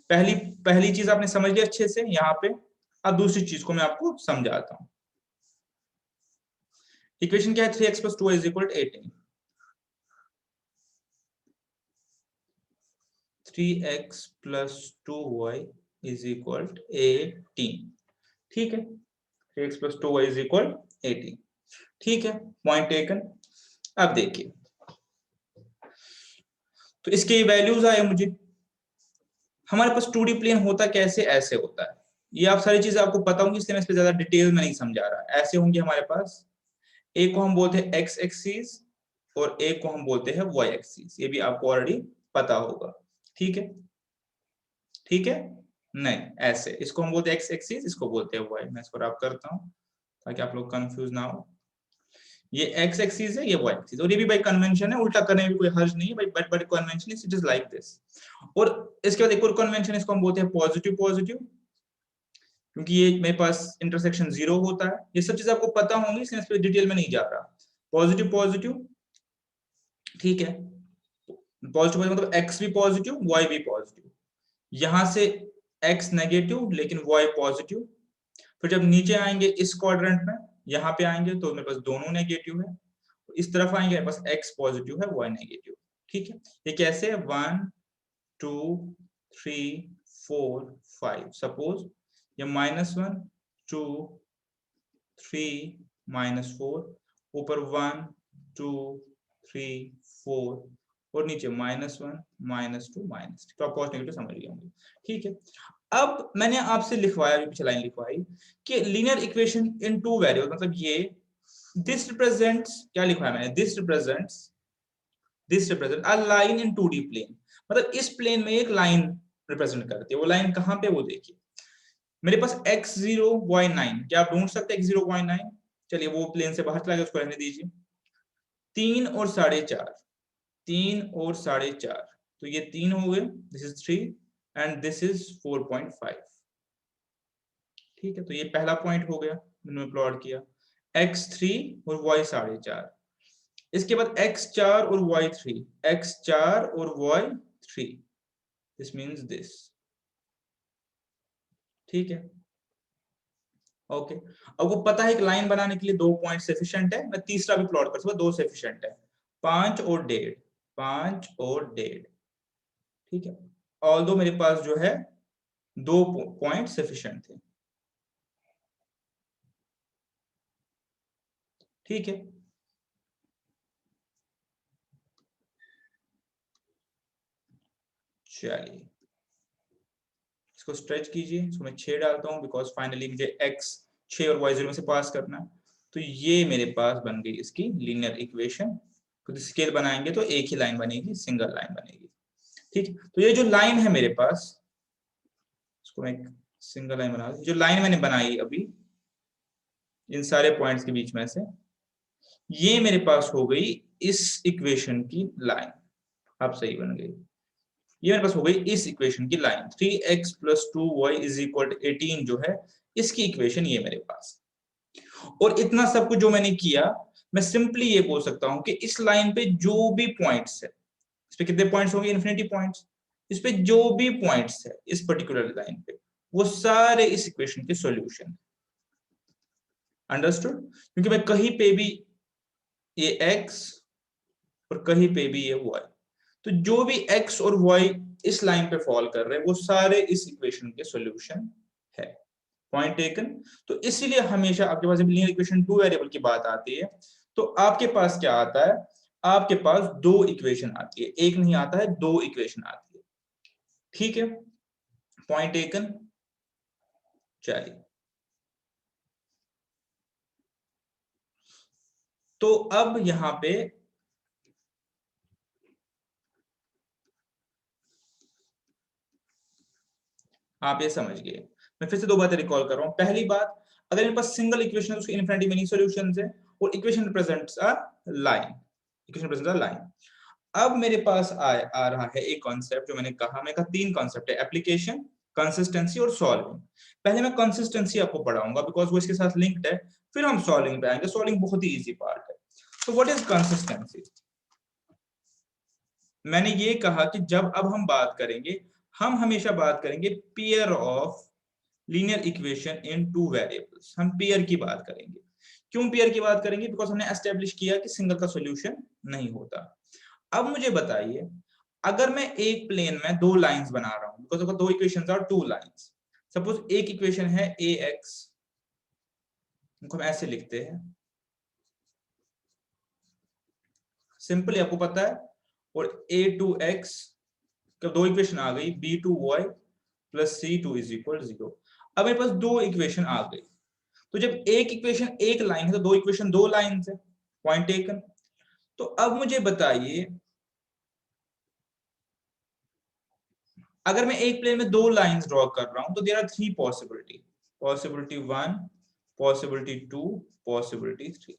पहली पहली चीज आपने समझ लिया अच्छे से यहाँ पे। अब दूसरी चीज को मैं आपको समझाता हूँ। इक्वेशन क्या है? 3x + 2y = 18। 3x + 2y = 18। ठीक है, 3x + 2y = 18। ठीक है, पॉइंट टेकन। अब देखिए, तो इसके वैल्यूज आए मुझे। हमारे पास 2D प्लेन होता कैसे? ऐसे होता है। ये आप सारी चीजें आपको पता होंगी, इसलिए मैं इस पे ज्यादा डिटेल में नहीं समझा रहा। ऐसे होंगे हमारे पास, एक को हम बोलते हैं x एक्सिस और एक को हम बोलते हैं y एक्सिस। ये भी आपको ऑलरेडी पता होगा। ठीक है, ठीक है, नहीं ऐसे, इसको हम बोलते हैं x एक्सिस, इसको बोलते हैं y। मैं इसको रब करता हूं ताकि आप लोग कंफ्यूज ना हो। ये x एक्सिस है, ये y एक्सिस, और ये भी बाय कन्वेंशन है, उल्टा करने में भी कोई हर्ज नहीं है, but convention is it is like this. और इसके बाद एक और कन्वेंशन, इसको हम बोलते हैं पॉजिटिव पॉजिटिव, क्योंकि ये मेरे पास इंटरसेक्शन 0 होता है। ये सब चीजें आपको पता होंगी, इसलिए इस पे डिटेल में नहीं जा रहा। पॉजिटिव पॉजिटिव, ठीक है, पॉजिटिव मतलब x भी पॉजिटिव y भी पॉजिटिव, यहां से x नेगेटिव लेकिन y पॉजिटिव। फिर जब नीचे आएंगे इस क्वाड्रेंट में, यहाँ पे आएंगे तो मेरे पास दोनों नेगेटिव है। इस तरफ आएंगे, मेरे पास x पॉजिटिव है y नेगेटिव। ठीक है, ये कैसे है? 1 2 3 4 5। सपोज ये -1 2 3 -4, ऊपर 1 2 3 4 और नीचे -1 -2 -3। तो आप पॉजिटिव नेगेटिव समझ गए होंगे। ठीक है, अब मैंने आपसे लिखवाया, पीछे लाइन लिखवाई कि linear equation in two variable, मतलब ये दिस रिप्रेजेंट्स, क्या लिखवाया मैंने? This represent a line in 2D plane, मतलब इस प्लेन में एक लाइन रिप्रेजेंट करती है। वो लाइन कहां पे? वो देखिए मेरे पास x0 y9, क्या आप ढूंढ सकते हैं x0 y9? चलिए वो प्लेन से बाहर चला गया, उसको रहने दीजिए। 3 और 4.5, 3 और 4.5, तो ये 3 हो गए, this is 3 and this is 4.5। ठीक है, तो ये पहला पॉइंट हो गया, मैंने प्लॉट किया x3 और y 4.5। इसके बाद x4 और y3, x4 और y3, दिस मीन्स दिस। ठीक है, ओके। अब वो पता है कि लाइन बनाने के लिए 2 पॉइंट सफिशिएंट है, मैं तीसरा भी प्लॉट कर सकता हूं, 2 सफिशिएंट है, 5 और 1.5, 5 और 1.5। ठीक है, ऑल्दो मेरे पास जो है 2 पॉइंट सफिशिएंट थे। ठीक है, चलिए इसको स्ट्रेच कीजिए, इसको मैं 6 डालता हूं बिकॉज फाइनली मुझे x 6 और y 0 में से पास करना है। तो ये मेरे पास बन गई इसकी लीनियर इक्वेशन। तो स्केल बनाएंगे तो एक ही लाइन बनेगी, सिंगल लाइन बनेगी। ठीक है, तो ये जो लाइन है मेरे पास, इसको मैं सिंगल लाइन बना, जो लाइन मैंने बनाई अभी इन सारे पॉइंट्स के बीच में से, ये मेरे पास हो गई इस इक्वेशन की लाइन। अब सही बन गई, ये मेरे पास हो गई इस इक्वेशन की लाइन। 3x + 2y = 18 जो है इसकी इक्वेशन ये मेरे पास। और इतना सब कुछ जो मैंने किया, मैं सिंपली ये बोल सकता हूं कि इस लाइन पे जो भी पॉइंट्स है, इस पे कितने पॉइंट्स होंगे, इन्फिनिटी पॉइंट्स, इस पे जो भी पॉइंट्स है इस पर्टिकुलर लाइन पे, वो सारे इस इक्वेशन के सॉल्यूशन। अंडरस्टूड? क्योंकि मैं कहीं पे भी ये x और कहीं पे भी ये y, तो जो भी x और y इस लाइन पे फॉल कर रहे हैं वो सारे इस इक्वेशन के सॉल्यूशन है। Point taken. तो इसीलिए हमेशा आपके पास जब लीनियर इक्वेशन 2 वेरिएबल की बात आती है तो आपके पास क्या आता है, आपके पास 2 इक्वेशन आती है, एक नहीं आता है, 2 इक्वेशन आती है। ठीक है, पॉइंट टेकन। चलिए, तो अब यहां पे आप ये समझ गए। मैं फिर से 2 बातें रिकॉल कर रहा हूं। पहली बात, अगर मेरे पास सिंगल इक्वेशन है उसके इनफिनिटी मेनी सॉल्यूशंस है, और equation represents a line, equation represents a line. अब मेरे पास आ रहा है एक कॉन्सेप्ट जो मैंने कहा 3 कॉन्सेप्ट है, एप्लीकेशन, कंसिस्टेंसी और सॉल्विंग। पहले मैं कंसिस्टेंसी आपको पढ़ाऊंगा बिकॉज वो इसके साथ लिंक्ड है, फिर हम सॉल्विंग पे आएंगे। सॉल्विंग बहुत ही इजी पार्ट है। तो व्हाट इज कंसिस्टेंसी? मैंने ये कहा कि जब अब हम बात करेंगे, हम हमेशा बात करेंगे pair of linear equation in 2 variables. हम पेयर की बात करेंगे। क्यों पेयर की बात करेंगे? बिकॉज हमने एस्टेब्लिश किया कि सिंगल का सॉल्यूशन नहीं होता। अब मुझे बताइए, अगर मैं एक प्लेन में 2 लाइंस बना रहा हूं, बिकॉज अगर 2 इक्वेशंस आर 2 लाइंस, सपोज एक इक्वेशन है ax, इनको हम ऐसे लिखते हैं, सिंपली आपको पता है, और a2x, तो 2 इक्वेशन आ गई, b2y + c2 = 0। अब मेरे पास 2 इक्वेशन आ गई। तो जब एक इक्वेशन एक लाइन है तो 2 इक्वेशन 2 लाइन है। Point taken. तो अब मुझे बताइए, अगर मैं एक प्लेन में 2 लाइंस ड्रॉ कर रहा हूं तो there are 3 possibility, possibility 1, possibility 2, possibility 3।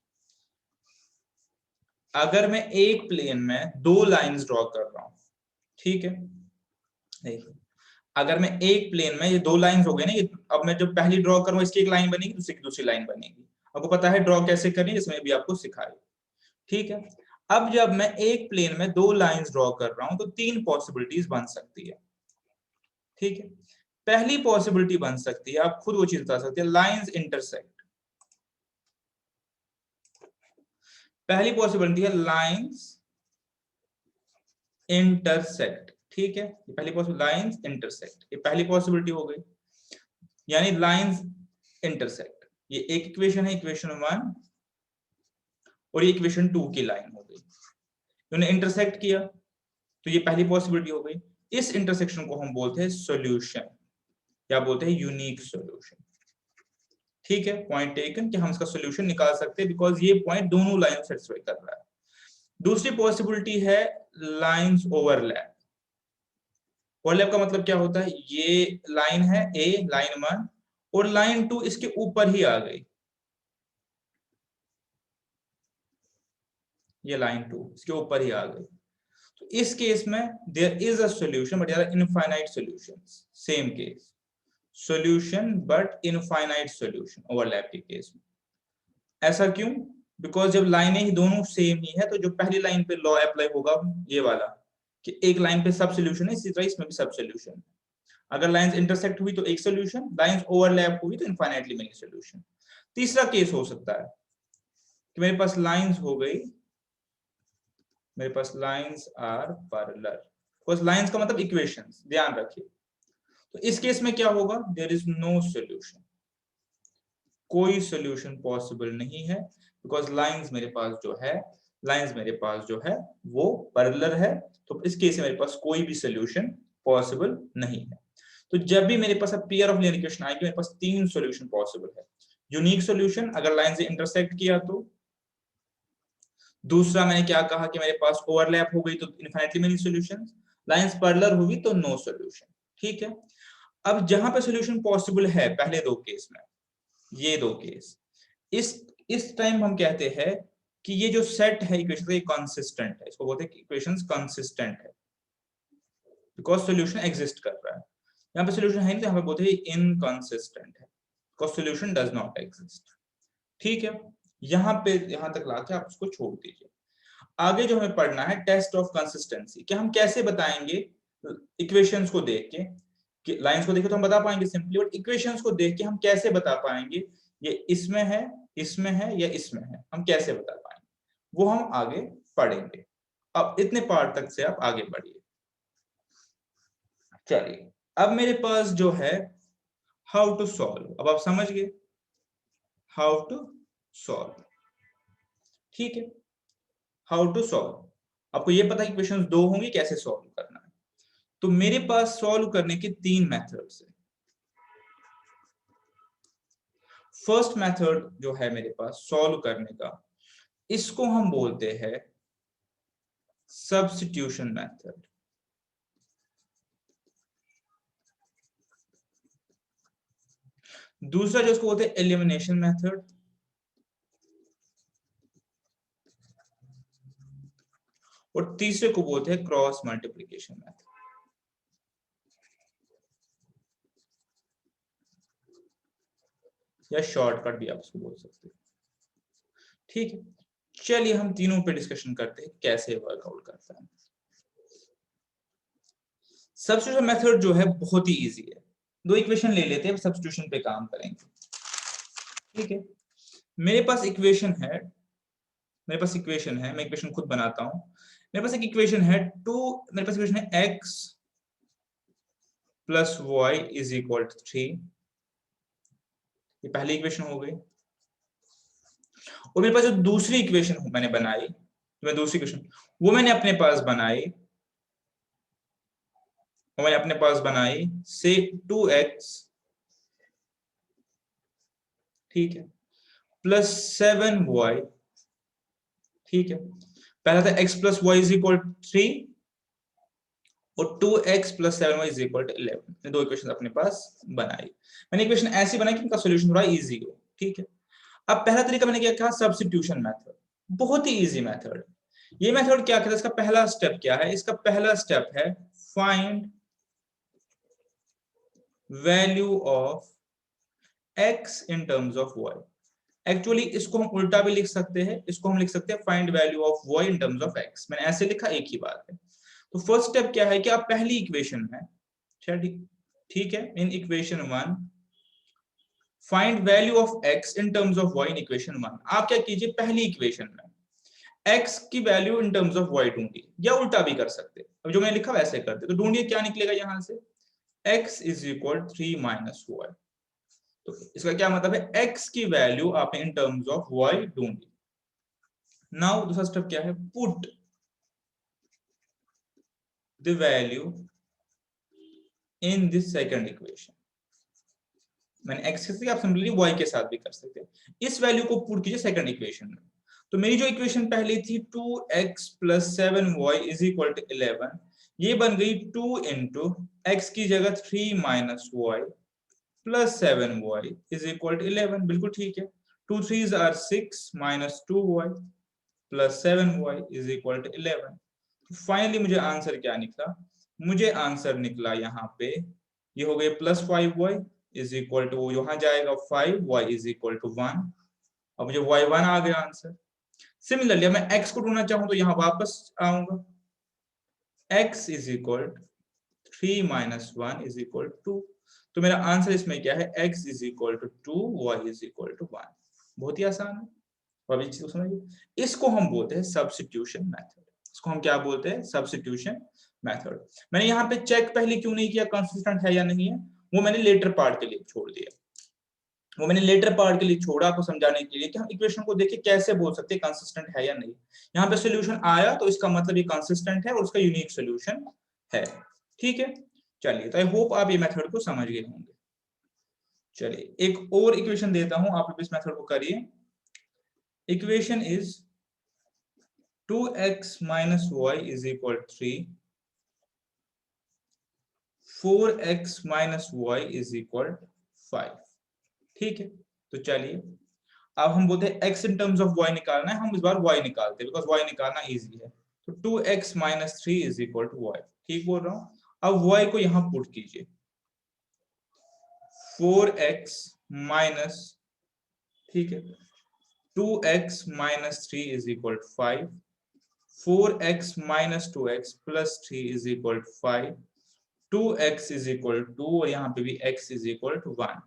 अगर मैं एक प्लेन में 2 लाइंस ड्रॉ कर रहा हूं, ठीक है, देखिए, अगर मैं एक प्लेन में, ये 2 लाइंस हो गए ना, ये अब मैं जब पहली ड्रॉ करूंगा इसकी एक लाइन बनेगी, दूसरी की दूसरी लाइन बनेगी। आपको पता है ड्रॉ कैसे करनी है, इसमें भी आपको सिखाया। ठीक है, अब जब मैं एक प्लेन में 2 लाइंस ड्रॉ कर रहा हूं तो 3 पॉसिबिलिटीज बन सकती है। ठीक है, पहली पॉसिबिलिटी बन सकती है, आप खुद वो चीज बता सकते हैं, लाइंस इंटरसेक्ट। पहली पॉसिबिलिटी है लाइंस इंटरसेक्ट। ठीक है, ये पहली पॉसिबिलिटी, लाइंस इंटरसेक्ट, ये पहली पॉसिबिलिटी हो गई, यानी लाइंस इंटरसेक्ट। ये एक इक्वेशन है, इक्वेशन 1, और ये इक्वेशन 2 की लाइन हो गई, इन्होंने इंटरसेक्ट किया, तो ये पहली पॉसिबिलिटी हो गई। इस इंटरसेक्शन को हम बोलते हैं सॉल्यूशन, या बोलते हैं यूनिक सॉल्यूशन। ठीक है, पॉइंट टेकन कि हम इसका सॉल्यूशन निकाल सकते हैं बिकॉज ये पॉइंट दोनों लाइन सेटिस्फाई कर रहा है। दूसरी पॉसिबिलिटी है लाइंस ओवरलैप। ओवरलैप का मतलब क्या होता है, ये लाइन है ए, लाइन 1, और लाइन 2 इसके ऊपर ही आ गई, ये लाइन 2 इसके ऊपर ही आ गई। तो इस केस में there is a solution but there are infinite solutions. Same case, solution but infinite solution overlap के केस में। ऐसा क्यों? बिकॉज जब लाइनें ही दोनों सेम ही है तो जो पहली लाइन पे लॉ अप्लाई होगा ये वाला कि एक लाइन पे सब सॉल्यूशन है, इसी तरह इसमें भी सब सॉल्यूशन है। अगर लाइंस इंटरसेक्ट हुई तो एक सॉल्यूशन, लाइंस ओवरलैप हुई तो इनफाइनाइटली मेनी सॉल्यूशन। तीसरा केस हो सकता है कि मेरे पास लाइंस हो गई, मेरे पास lines are parallel. Because lines का मतलब इक्वेशंस, ध्यान रखिए। तो इस केस में क्या होगा? देयर इज नो सॉल्यूशन, कोई सॉल्यूशन पॉसिबल नहीं है बिकॉज लाइंस मेरे पास जो है वो पैरेलल है। तो इस केस में मेरे पास कोई भी सॉल्यूशन पॉसिबल नहीं है। तो जब भी मेरे पास पेयर ऑफ लीनियर इक्वेशन आएगी मेरे पास 3 सॉल्यूशन पॉसिबल है। यूनिक सॉल्यूशन अगर लाइन से इंटरसेक्ट किया तो, दूसरा मैंने क्या कहा कि मेरे पास ओवरलैप हो गई तो infinitely many solutions, lines parallel होगी तो नो सॉल्यूशन। ठीक है, अब जहां पे सॉल्यूशन पॉसिबल है पहले दो केस में, ये दो केस, इस टाइम हम कहते हैं कि ये जो सेट है इक्वेशन का ये कंसिस्टेंट है, इसको बोलते हैं इक्वेशंस कंसिस्टेंट है बिकॉज सॉल्यूशन एग्जिस्ट कर रहा है। यहाँ पे सॉल्यूशन है नहीं तो यहाँ पे बोलते हैं इनकंसिस्टेंट है because solution does not exist. ठीक है, यहाँ तक लाके आप उसको छोड़ दीजिए। आगे जो हमें पढ़ना है टेस्ट ऑफ कंसिस्टेंसी, कि हम कैसे बताएंगे इक्वेशंस को देख के, कि लाइंस को देखे तो हम बता पाएंगे सिंपली, बट इक्वेशंस को देख के हम कैसे बता पाएंगे ये इसमें है या इसमें है, हम कैसे बता पाएंगे वो हम आगे पढ़ेंगे। अब इतने पार्ट तक से आप आगे बढ़िए। चलिए, अब मेरे पास जो है हाउ टू सॉल्व, अब आप समझ गए हाउ टू सॉल्व। ठीक है, हाउ टू सॉल्व, आपको ये पता है कि क्वेश्चंस दो होंगे, कैसे सॉल्व करना है। तो मेरे पास सॉल्व करने के 3 मेथड्स हैं। फर्स्ट मेथड जो है मेरे पास सॉल्व करने का, इसको हम बोलते हैं सब्स्टिट्यूशन मेथड। दूसरा जो उसको बोलते हैं एलिमिनेशन मेथड, और तीसरे को बोलते हैं क्रॉस मल्टीप्लिकेशन मेथड। या शॉर्टकट भी आप उसको बोल सकते हैं। ठीक है, चलिए हम तीनों पे डिस्कशन करते हैं कैसे वर्कआउट करता है। सब्स्टिट्यूशन मेथड जो है बहुत ही इजी है, दो इक्वेशन ले लेते हैं, सब्स्टिट्यूशन पे काम करेंगे। ठीक है, मेरे पास इक्वेशन है, मैं इक्वेशन खुद बनाता हूं। मेरे पास एक इक्वेशन है मेरे पास इक्वेशन है x plus Y is equal to 3, ये पहली इक्वेशन हो गई। और मेरे पास जो दूसरी इक्वेशन मैंने बनाई, वो मैंने अपने पास बनाई, से 2x, ठीक है, प्लस 7y। ठीक है, पहला था x plus Y is equal 3 और 2x plus 7y is equal to 11। दो इक्वेशन अपने पास बनाई। मैंने इक्वेशन ऐसी बनाई कि इनका सॉल्यूशन थोड़ा इजी हो। ठीक है, अब पहला तरीका मैंने क्या कहा, सब्स्टिट्यूशन मेथड, बहुत ही इजी मेथड। ये मेथड क्या कहता है, इसका पहला स्टेप क्या है? इसका पहला स्टेप है find value of x in terms of y। Actually इसको हम उल्टा भी लिख सकते हैं, इसको हम लिख सकते हैं find value of y in terms of x। मैंने ऐसे लिखा, एक ही बात है। तो फर्स्ट स्टेप क्या है कि आप पहली इक्वेशन में, ठीक है, in equation 1 find value of x in terms of y in equation 1। आप क्या कीजिए, पहली इक्वेशन में x की value in terms of y ढूंढिए, या उल्टा भी कर सकते हैं, अब जो मैंने लिखा वैसे करते। तो ढूंढिए क्या निकलेगा यहां से, x is equal 3 minus y। तो इसका क्या मतलब है, x की वैल्यू आपने इन टर्म्स ऑफ y ढूंढी। नाउ दूसरा स्टेप क्या है, put the value in this second equation. मैंने x के साथ, आप सिंपली y के साथ भी कर सकते हैं। इस वैल्यू को पुट कीजिए सेकंड इक्वेशन में। तो मेरी जो इक्वेशन पहली थी 2x plus 7y is equal to 11, ये बन गई 2 इंटू x की जगह 3 minus y plus 7y is equal to 11। बिल्कुल ठीक है, 2 3s are 6 minus 2y plus 7y is equal to 11। Finally मुझे आंसर क्या निकला? मुझे आंसर निकला यहाँ पे ये हो गए plus 5y is equal to, यहाँ जाएगा 5y इज इक्वल टू 1। अब मुझे y1 आ गया आंसर। सिमिलरली मैं x को ढूंढना चाहूं तो यहाँ वापस आऊंगा, x is equal 3 minus 1 is equal 2। तो मेरा आंसर इसमें क्या है? x is equal to 2, y is equal to 1। बहुत ही आसान है। तो अभी चीज को समझिए, इसको हम बोलते हैं सब्स्टिट्यूशन मेथड। इसको हम क्या बोलते हैं? Substitution method. मैंने यहाँ पे चेक पहले क्यों नहीं किया कंसिस्टेंट है या नहीं है, वो मैंने लेटर पार्ट के लिए छोड़ दिया। वो मैंने लेटर पार्ट के लिए छोड़ा आपको समझाने के लिए कि हम इक्वेशन को देखिए कैसे बोल सकते हैं कंसिस्टेंट है या नहीं। यहाँ पे सोल्यूशन आया तो इसका मतलब ये कंसिस्टेंट है और उसका यूनिक सोल्यूशन है। ठीक है, चलिए, तो आई होप आप ये मेथड को समझ गए होंगे। चलिए एक और इक्वेशन देता हूं, आप इस मेथड को करिए। Equation is 2x minus y is equal to 3, 4x minus y is equal to 5। ठीक है, तो चलिए अब हम बोलते हैं x in terms of y निकालना है, हम इस बार y निकालते हैं बिकॉज y निकालना इजी है। तो 2x minus 3 is equal to y। ठीक बोल रहा हूं। अब y को यहां पुट कीजिए, 4x minus, ठीक है, 2x minus 3 is equal to 5, 4x minus 2x plus 3 is equal to 5, 2x is equal to 2 और यहाँ पे भी x is equal to 1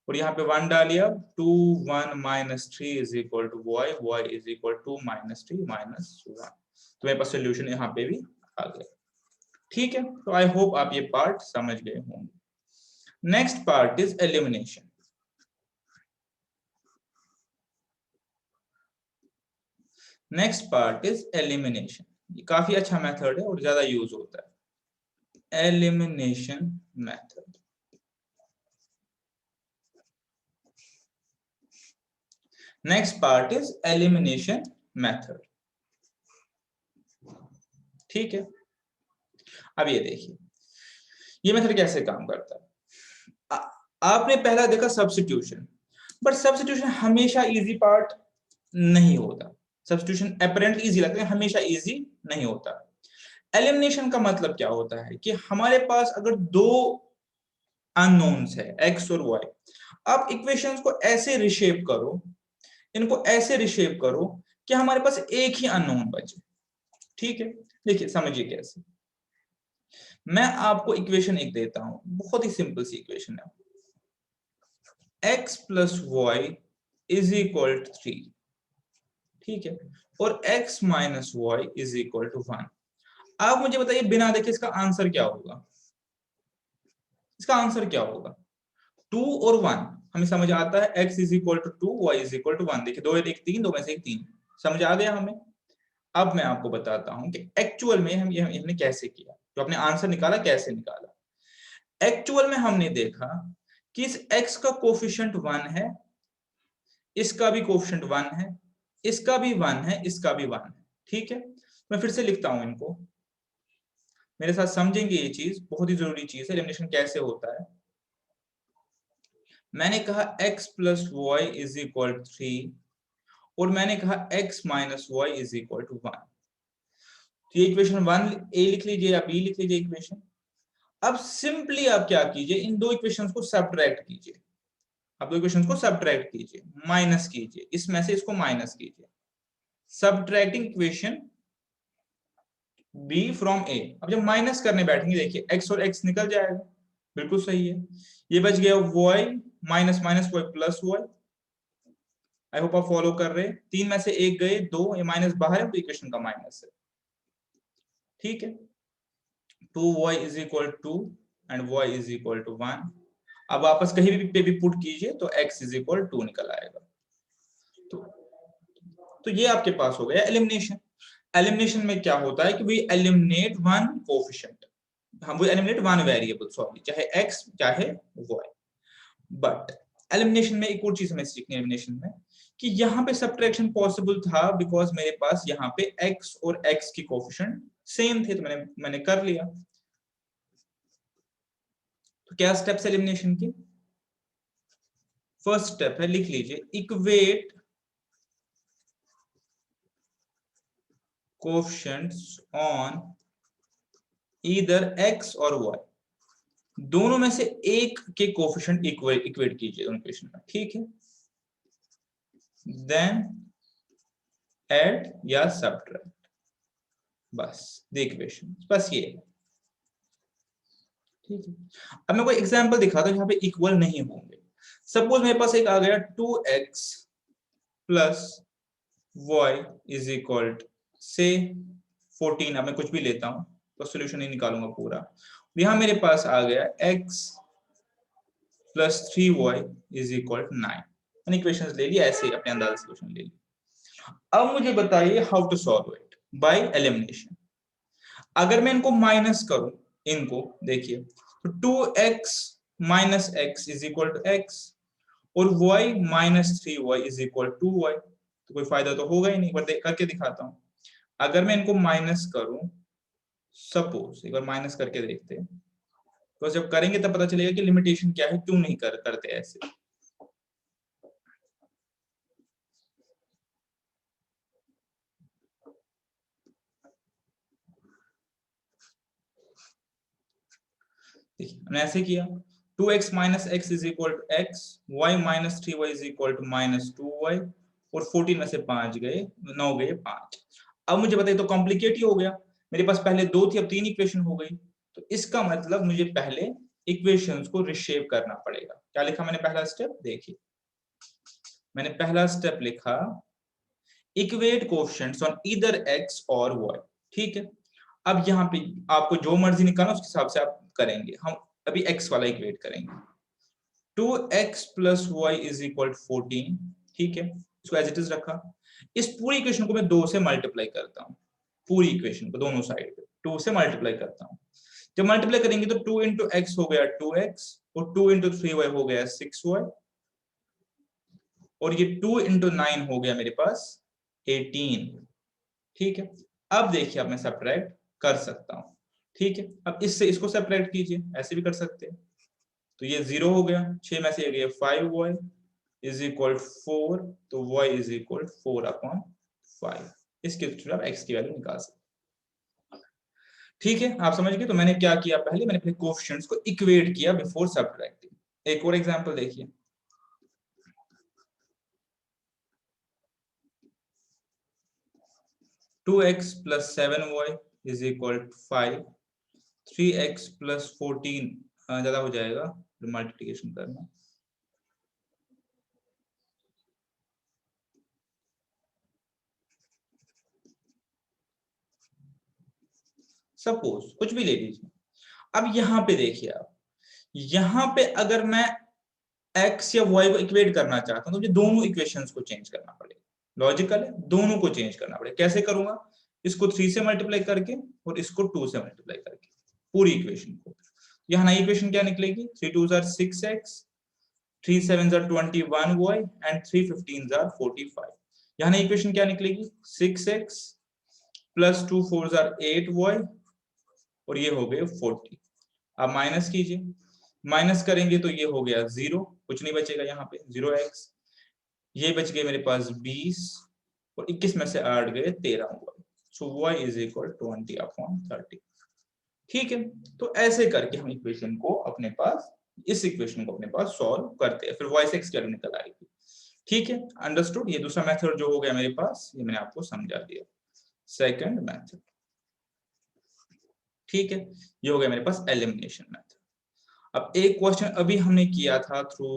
और यहाँ पे 1 डालिए। अब 2 1 minus 3 is equal to y, y is equal to 2 minus 3 minus 1। तो मेरे पास सोल्यूशन यहाँ पे भी आ गया। ठीक है, तो आई होप आप ये पार्ट समझ गए होंगे। Next part is elimination. Next part is elimination. ये काफी अच्छा मेथड है और ज्यादा यूज होता है, elimination method. Next part is elimination method. ठीक है, अब ये देखिए ये मेथड कैसे काम करता है। आपने पहला देखा सब्स्टिट्यूशन, बट सब्स्टिट्यूशन हमेशा इजी पार्ट नहीं होता। सब्स्टिट्यूशन अपरेंटली इजी लगता है, हमेशा इजी नहीं होता। एलिमिनेशन का मतलब क्या होता है कि हमारे पास अगर दो अननोन्स है x और y, आप इक्वेशंस को ऐसे रिशेप करो, इनको ऐसे रिशेप करो कि हमारे पास एक ही अननोन बचे। ठीक है, देखिए समझिए कैसे। मैं आपको इक्वेशन एक देता हूं, बहुत ही सिंपल सी इक्वेशन है, x plus Y is equal to 3। ठीक है, और x minus Y is equal to 1। आप मुझे बताइए बिना देखे इसका आंसर क्या होगा? इसका आंसर क्या होगा? 2 और 1 हमें समझ आता है, x is equal to 2, y is equal to 1। देखिए 2 एक 3, 2 में से एक 3, समझ आ गया हमें। अब मैं आपको बताता हूं कि एक्चुअल में हमने कैसे किया, जो आपने आंसर निकाला कैसे निकाला। एक्चुअल में हमने देखा कि इस x का कोफिशिएंट 1 है, इसका भी कोफिशिएंट 1 है, इसका भी 1 है, इसका भी 1 है। ठीक है, मैं फिर से लिखता हूं इनको, मेरे साथ समझेंगे। ये चीज बहुत ही जरूरी चीज है, एलिमिनेशन कैसे होता है। मैंने कहा x plus Y is equal to 3 और मैंने कहा x minus Y is equal to 1। तो ये इक्वेशन 1 a लिख लीजिए या b लिख लीजिए इक्वेशन। अब सिंपली आप क्या कीजिए, इन दो इक्वेशंस को सब्ट्रैक्ट कीजिए। आप दो इक्वेशंस को सब्ट्रैक्ट कीजिए, माइनस कीजिए, इसमें से इसको माइनस कीजिए। Subtracting equation b from a। अब जब माइनस करने बैठेंगे देखिए x और x निकल जाएगा, बिल्कुल सही है। ये बच गया y minus minus y plus y। I hope आप फॉलो कर रहे हैं। 3 में से एक गए, 2, ये माइनस बाहर है तो इक्वेशन का माइनस है। ठीक है, 2y is equal two and y is equal to 1। अब वापस कहीं भी पे भी पुट कीजिए तो x इज इक्वल 2 निकल आएगा। तो ये आपके पास हो गया एलिमिनेशन। एलिमिनेशन में क्या होता है कि वी एलिमिनेट वन कोफिशिएंट, हम वो एलिमिनेट वन वेरिएबल, सॉरी, चाहे x चाहे y। बट एलिमिनेशन में एक और चीज हमें सीखनी है एलिमिनेशन में, कि यहाँ पे सब्ट्रैक्शन पॉसिबल था बिकॉज मेरे पास यहाँ पे x और x की कोफिशिएंट सेम थे, तो मैंने कर लिया। तो क्या स्टेप्स एलिमिनेशन की? फर्स्ट स्टेप है, लिख लीजिए, equate coefficients on either x और y, दोनों में से एक के कोएफिशिएंट इक्वेट कीजिए दोनों इक्वेशन में, ठीक है। देन ऐड या सब्ट्रैक्ट, बस द इक्वेशन, बस ये, ठीक है। अब मैं कोई एग्जांपल दिखाता हूं यहाँ पे इक्वल नहीं होंगे। सपोज मेरे पास एक आ गया 2x plus y is equal से 14, अब मैं कुछ भी लेता हूं तो सोल्यूशन नहीं निकालूंगा पूरा। यहां मेरे पास आ गया x plus 3y is equal to 9, मैंने इक्वेशंस ले लिया, ऐसे ही अपने अंदाजा सोल्यूशन ले लिया। अब मुझे बताइए how to solve it by elimination. अगर मैं इनको माइनस करूं, इनको देखिए, तो 2x minus X is equal to X और y minus 3y is equal to y, तो कोई फायदा तो होगा ही नहीं। एक बार करके दिखाता हूं। अगर मैं इनको माइनस करूं, सपोज एक बार माइनस करके देखते हैं, तो जब करेंगे तब पता चलेगा कि लिमिटेशन क्या है, क्यों नहीं करते ऐसे। देखिए हमने ऐसे किया, 2x minus X is equal to X, Y minus 3y is equal to minus 2y, और 14 में से 5 गए, 9 गए 5। अब मुझे बताइए, तो कॉम्प्लिकेट ही हो गया। मेरे पास पहले 2 थी, अब 3 इक्वेशन हो गई। तो इसका मतलब मुझे पहले इक्वेशंस को रिशेप करना पड़ेगा। क्या लिखा मैंने पहला स्टेप, देखिए मैंने पहला स्टेप लिखा, equate coefficients on either x और y, ठीक है। अब यहाँ पे आपको जो मर्जी निकालना उसके हिसाब से आप करेंगे। हम अभी x वाला इक्वेट करेंगे। 2x plus Y is equal 14, ठीक है, इसको एज इट इज रखा। इस पूरी इक्वेशन को मैं 2 से मल्टीप्लाई करता हूँ, पूरी इक्वेशन को दोनों साइड पे 2 से मल्टीप्लाई करता हूँ। जब मल्टीप्लाई करेंगे तो 2 इंटू एक्स हो गया 2x, और 2 इंटू 3y हो गया 6y, और ये 2 इंटू 9 हो गया मेरे पास 18, ठीक है। अब देखिए अब मैं सब्ट्रैक्ट कर सकता हूँ, ठीक है। अब इससे इसको सब्ट्रैक्ट कीजिए, ऐसे भी कर सकते हैं। तो ये 0 हो गया, 6 में से ये गया 5y इज इक्वल 4, तो y इज इक्वल 4/5। इसके थ्रू आप x की वैल्यू निकाल सकते, ठीक है। आप समझ गए। तो मैंने क्या किया, पहले मैंने अपने कोएफिशिएंट्स को इक्वेट किया बिफोर सब्ट्रैक्टिंग। एक और एग्जांपल देखिए, 2x plus 7y is equal 5, 3x plus 14 ज्यादा हो जाएगा मल्टीप्लिकेशन करना, सपोज कुछ भी ले लीजिए। अब यहाँ पे देखिए आप, यहाँ पे अगर मैं x या y को इक्वेट करना चाहता हूं तो मुझे दोनों इक्वेशंस को चेंज करना पड़ेगा। लॉजिकल है, दोनों को चेंज करना पड़ेगा। कैसे करूंगा, इसको 3 से मल्टीप्लाई करके और इसको 2 से मल्टीप्लाई करके पूरी इक्वेशन को। यहाँ नई इक्वेशन क्या निकलेगी, 3 2 are 6x, 3 7 are 21y and 3 15 are 45। यहाँ नई इक्वेशन क्या निकलेगी, 6x प्लस 2 4 are 8y, और ये हो गए 40। अब माइनस कीजिए, माइनस करेंगे तो ये हो गया 0, कुछ नहीं बचेगा यहाँ पे 0x, ये बच गए मेरे पास 20, और 21 में से 8 गए 13 हुआ। सो y इज इक्वल 20/30, ठीक है। तो ऐसे करके हम इक्वेशन को अपने पास, इस इक्वेशन को अपने पास सॉल्व करते हैं, फिर y से x की वैल्यू निकल आएगी, ठीक है। अंडरस्टूड। ये दूसरा मेथड जो हो गया मेरे पास, ये मैंने आपको समझा दिया, सेकंड मेथड, ठीक है। ये हो गया मेरे पास एलिमिनेशन मेथड। अब एक क्वेश्चन अभी हमने किया था थ्रू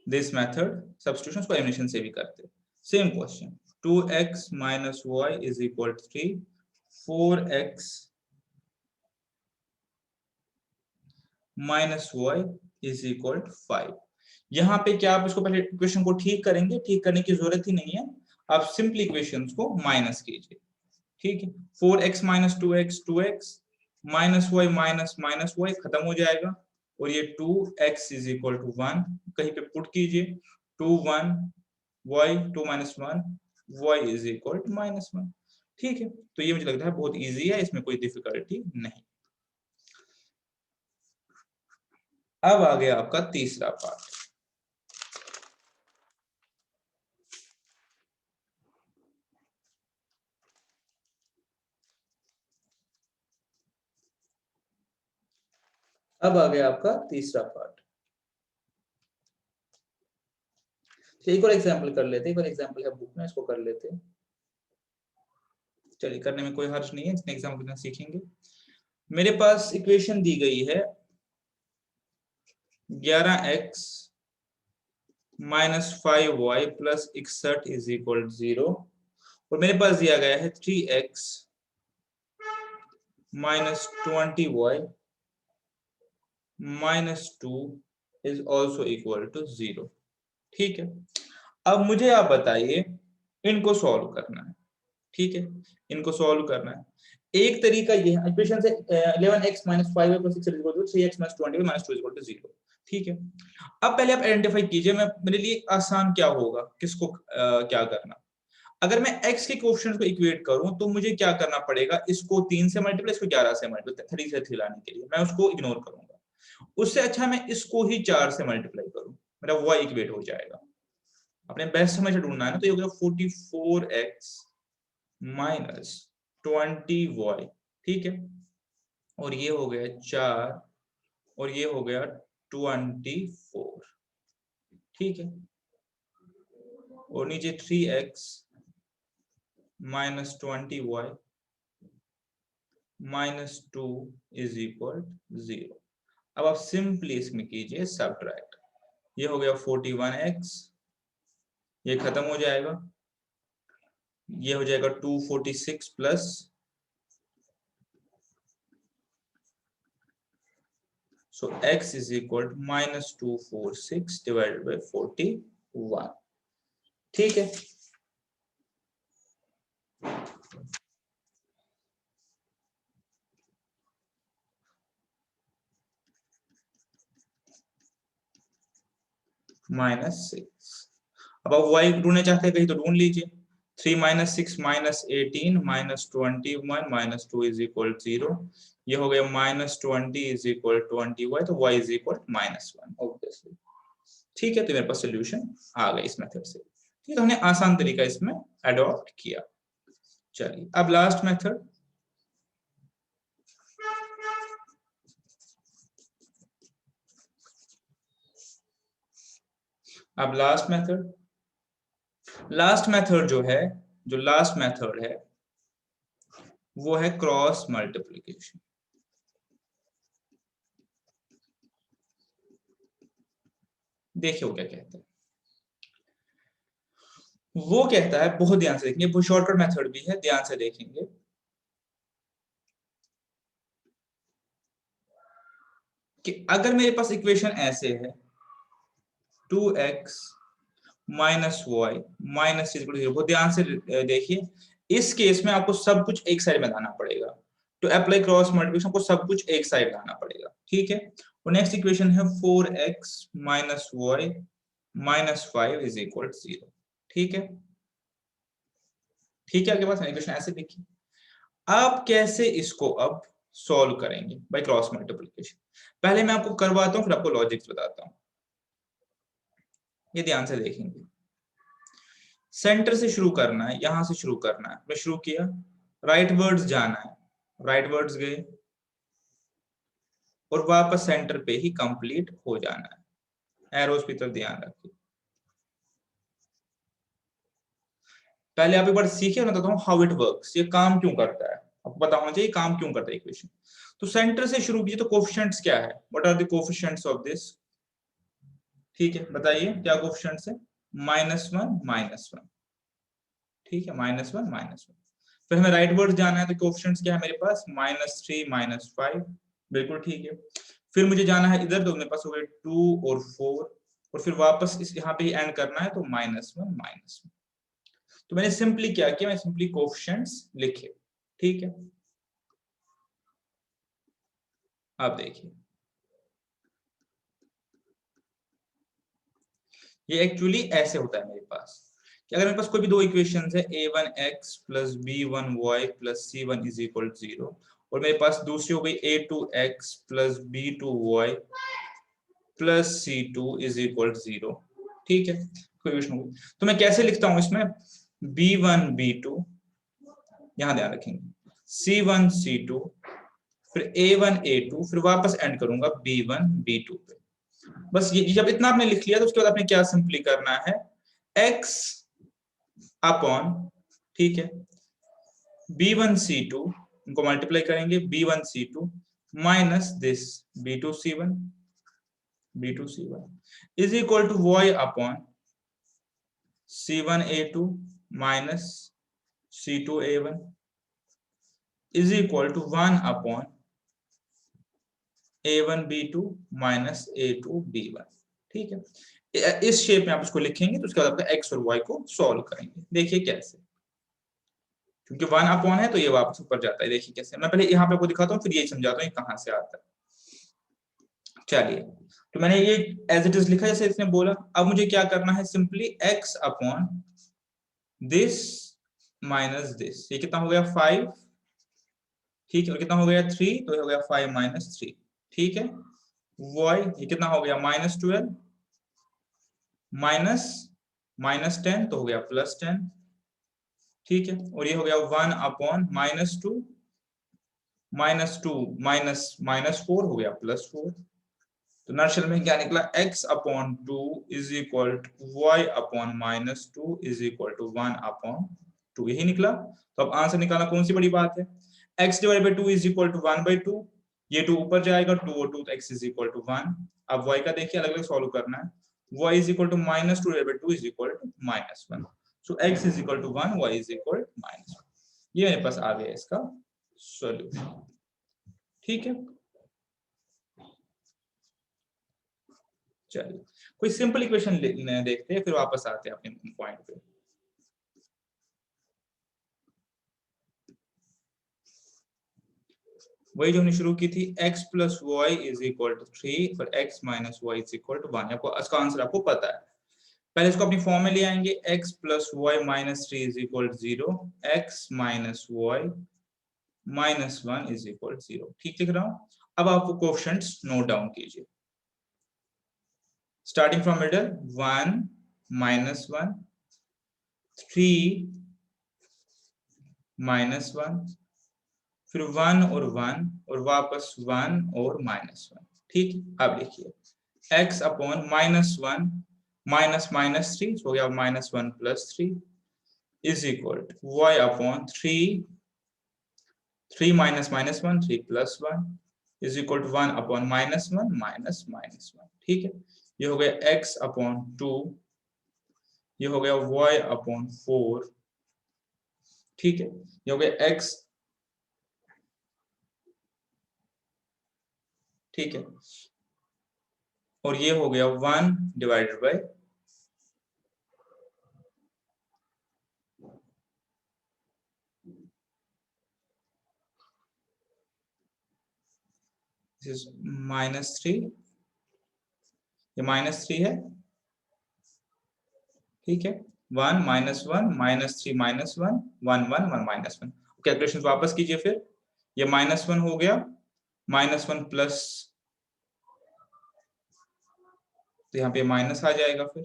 दिस मेथड, सब्स्टिट्यूशन को एलिमिनेशन से भी करते, same question, 2x minus y is equal to 3, 4x minus y is equal to 5। यहाँ पे क्या आप इसको पहले इक्वेशन को ठीक करेंगे, ठीक करने की जरूरत ही नहीं है, आप सिंपली इक्वेशंस को माइनस कीजिए, ठीक है। 4x minus 2x 2x, minus Y minus Y खत्म हो जाएगा, और ये 2x इज इक्वल टू 1 कहीं पे पुट कीजिए, 2 1 y 2 minus 1 y is equal to -1, ठीक है। तो ये मुझे लगता है बहुत इजी है, इसमें कोई डिफिकल्टी नहीं। अब आ गया आपका तीसरा पार्ट, अब आ गया आपका तीसरा पार्ट। एक और एग्जाम्पल कर लेते, एक और एग्जाम्पल है बुक में, इसको कर लेते। चलिए, करने में कोई हर्ज नहीं है, इसने एग्जाम्पल सीखेंगे। मेरे पास इक्वेशन दी गई है 11x minus 5y plus 61 is equal 0, और मेरे पास दिया गया है 3x minus 20y minus 2 is also equal to 0। ठीक है, अब मुझे आप बताइए इनको सॉल्व करना है। ठीक है, इनको सॉल्व करना है। एक तरीका ये है, इक्वेशन से 11x minus 5y plus 6 equal to 3x minus 20y minus 2 equal to 0। ठीक है, अब पहले आप आइडेंटिफाई कीजिए, मैं मेरे लिए आसान क्या होगा, किसको क्या करना। अगर मैं x के कोएफिशिएंट को इक्वेट करूं तो मुझे क्या करना पड़ेगा, इसको 3 से मल्टीप्लाई, इसको 11 से मल्टीप्लाई, 3 से 3 लाने के लिए मैं उसको इग्नोर करूंगा। उससे अच्छा मैं इसको ही 4 से मल्टीप्लाई करूं, मेरा y इक्वेट हो जाएगा। अपने बेस्ट समय से ढूंढना है ना, तो ये हो गया 44x माइनस 20y। ठीक है, और ये हो गया 4, और ये हो गया 24। ठीक है, और नीचे 3x minus 20y minus 2 is equal 0। अब आप सिंपली इसमें कीजिए सब्ट्रैक्ट, ये हो गया 41x, ये खत्म हो जाएगा, ये हो जाएगा 246 plus so x is equal to minus 246 divided by 41। ठीक है, -6। अब आप y ढूंढना चाहते हैं कहीं तो ढूंढ लीजिए। 3 minus 6 minus 18 minus 21 minus 2 is equal 0। ये हो गया -20 इज इक्वल 20y, तो y इज इक्वल -1 ऑब्वियसली। ठीक है, तो मेरे पास सोल्यूशन आ गया इस मेथड से। ठीक है, तो हमने आसान तरीका इसमें अडॉप्ट किया। चलिए, अब लास्ट मेथड। अब लास्ट मेथड जो है, जो लास्ट मेथड है वो है क्रॉस मल्टीप्लिकेशन। देखिए वो क्या कहता है। वो कहता है, बहुत ध्यान से देखेंगे, वो शॉर्टकट मेथड भी है, ध्यान से देखेंगे। कि अगर मेरे पास इक्वेशन ऐसे है 2x माइनस वाई माइनस 0, बहुत ध्यान से देखिए। इस केस में आपको सब कुछ एक साइड में लाना पड़ेगा, तो अप्लाई क्रॉस मल्टीप्लिकेशन को सब कुछ एक साइड लाना पड़ेगा। ठीक है, और नेक्स्ट इक्वेशन है 4x minus Y minus 5 is equal 0। ठीक है, ठीक है, आपके पास इक्वेशन ऐसे देखिए। आप कैसे इसको अब सॉल्व करेंगे बाय क्रॉस मल्टीप्लिकेशन, पहले मैं आपको करवाता हूं, फिर आपको लॉजिक्स बताता हूं। ये ध्यान से देखेंगे, सेंटर से शुरू करना है, यहां से शुरू करना है। मैं शुरू किया, राइट वर्ड्स जाना है, राइट वर्ड्स गए, और वापस सेंटर पे ही कंप्लीट हो जाना है। एरोस की तरफ ध्यान रखिए। पहले आप एक बार सीखिए, मैं बताता हूँ हाउ इट वर्क्स, ये काम क्यों करता है, आपको पता होना चाहिए काम क्यों करता है इक्वेशन। तो सेंटर से शुरू कीजिए, तो कोफिशिएंट्स क्या है, what are the coefficients of this. ठीक है, बताइए क्या कोफिशिएंट्स है। -1 -1। ठीक है, -1 -1। फिर हमें राइट वर्ड जाना है, तो कोफिशिएंट्स क्या है मेरे पास, -3 -5। बिल्कुल ठीक है। फिर मुझे जाना है इधर, तो मेरे पास हो गए 2 और 4, और फिर वापस इस यहाँ पे ही एंड करना है, तो -1 -1। तो मैंने सिंपली क्या किया, मैं सिंपली कोफिशिएंट्स लिखे। ठीक है, आप देखिए, ये एक्चुअली ऐसे होता है मेरे पास कि अगर मेरे पास कोई भी दो इक्वेशंस है a1x plus b1y plus c1 is equal 0, और मेरे पास दूसरी हो गई a2x plus b2y plus c2 is equal 0। ठीक है, कोई इक्वेशन हो गई, तो मैं कैसे लिखता हूं इसमें, b1 b2, यहां ध्यान रखेंगे, c1 c2, फिर a1 a2, फिर वापस एंड करूंगा b1 b2 पे। बस ये जब इतना आपने लिख लिया तो उसके बाद आपने क्या सिंपली करना है, x अपॉन, ठीक है, b1 c2 इनको मल्टीप्लाई करेंगे, b1 c2 minus this b2 c1 is equal to y upon c1 a2 minus c2 a1 is equal to 1 upon a1 b2 minus a2 b1। ठीक है, इस शेप में आप इसको लिखेंगे तो उसके बाद आपका x और y को सॉल्व करेंगे। देखिए कैसे, क्योंकि 1 अपॉन है तो ये वापस ऊपर जाता है। देखिए कैसे, मैं पहले यहाँ पे आपको दिखाता हूँ, फिर ये समझाता हूँ कहाँ से आता है। चलिए, तो मैंने ये एज इट इज लिखा जैसे इसने बोला। अब मुझे क्या करना है, simply x upon this minus this, ये कितना हो गया 5, ठीक है, और कितना हो गया 3, तो ये हो गया 5 माइनस 3, ठीक है। y ये कितना हो गया -12 माइनस माइनस 10, तो हो गया +10, ठीक है। और ये हो गया 1 अपॉन -2 माइनस -4 हो गया +4। तो नर्शल में क्या निकला, x upon 2 is equal to y upon -2 is equal to 1 upon 2, यही निकला। तो अब आंसर निकालना कौन सी बड़ी बात है, x divide by 2 is equal to 1/2, ये 2 ऊपर जाएगा, 2 और 2 तो x इज इक्वल टू 1। अब y का देखिए अलग अलग सॉल्व करना है, y is equal to -2 divide by 2 is equal to -1, so x is equal to 1, y is equal to -1। ये मेरे पास आ गया इसका सॉल्यूशन, ठीक है। चलिए, कोई सिंपल इक्वेशन देखते हैं, फिर वापस आते हैं अपने पॉइंट पे। वही जो हमने शुरू की थी, x plus Y is equal to 3 और x minus Y is equal to 1। आपको इसका आंसर आपको पता है। पहले इसको अपनी फॉर्म में ले आएंगे, x plus Y minus 3 is equal to 0, x minus Y minus 1 is equal to 0, ठीक लिख रहा हूं। अब आप कोएफिशिएंट्स नोट डाउन कीजिए, स्टार्टिंग फ्रॉम मिडल, 1 -1 3 -1, फिर 1 और 1 और वापस 1 और -1, ठीक। अब लिखिए x अपॉन -1 माइनस माइनस 3 हो गया -1 + 3 is equal to y upon 3 minus minus 1 3 + 1 is equal to 1 upon -1 minus -1, ठीक है। ये हो गया x अपॉन 2, ये हो गया y अपॉन 4, ठीक है। ये हो गया x, ठीक है, और ये हो गया 1 डिवाइडेड बाय -3, ये -3 है, ठीक है। 1 -1 -3 -1 1 1 1 -1, कैलकुलेशन वापस कीजिए। फिर ये -1 हो गया, -1 प्लस, तो यहाँ पे माइनस आ जाएगा, फिर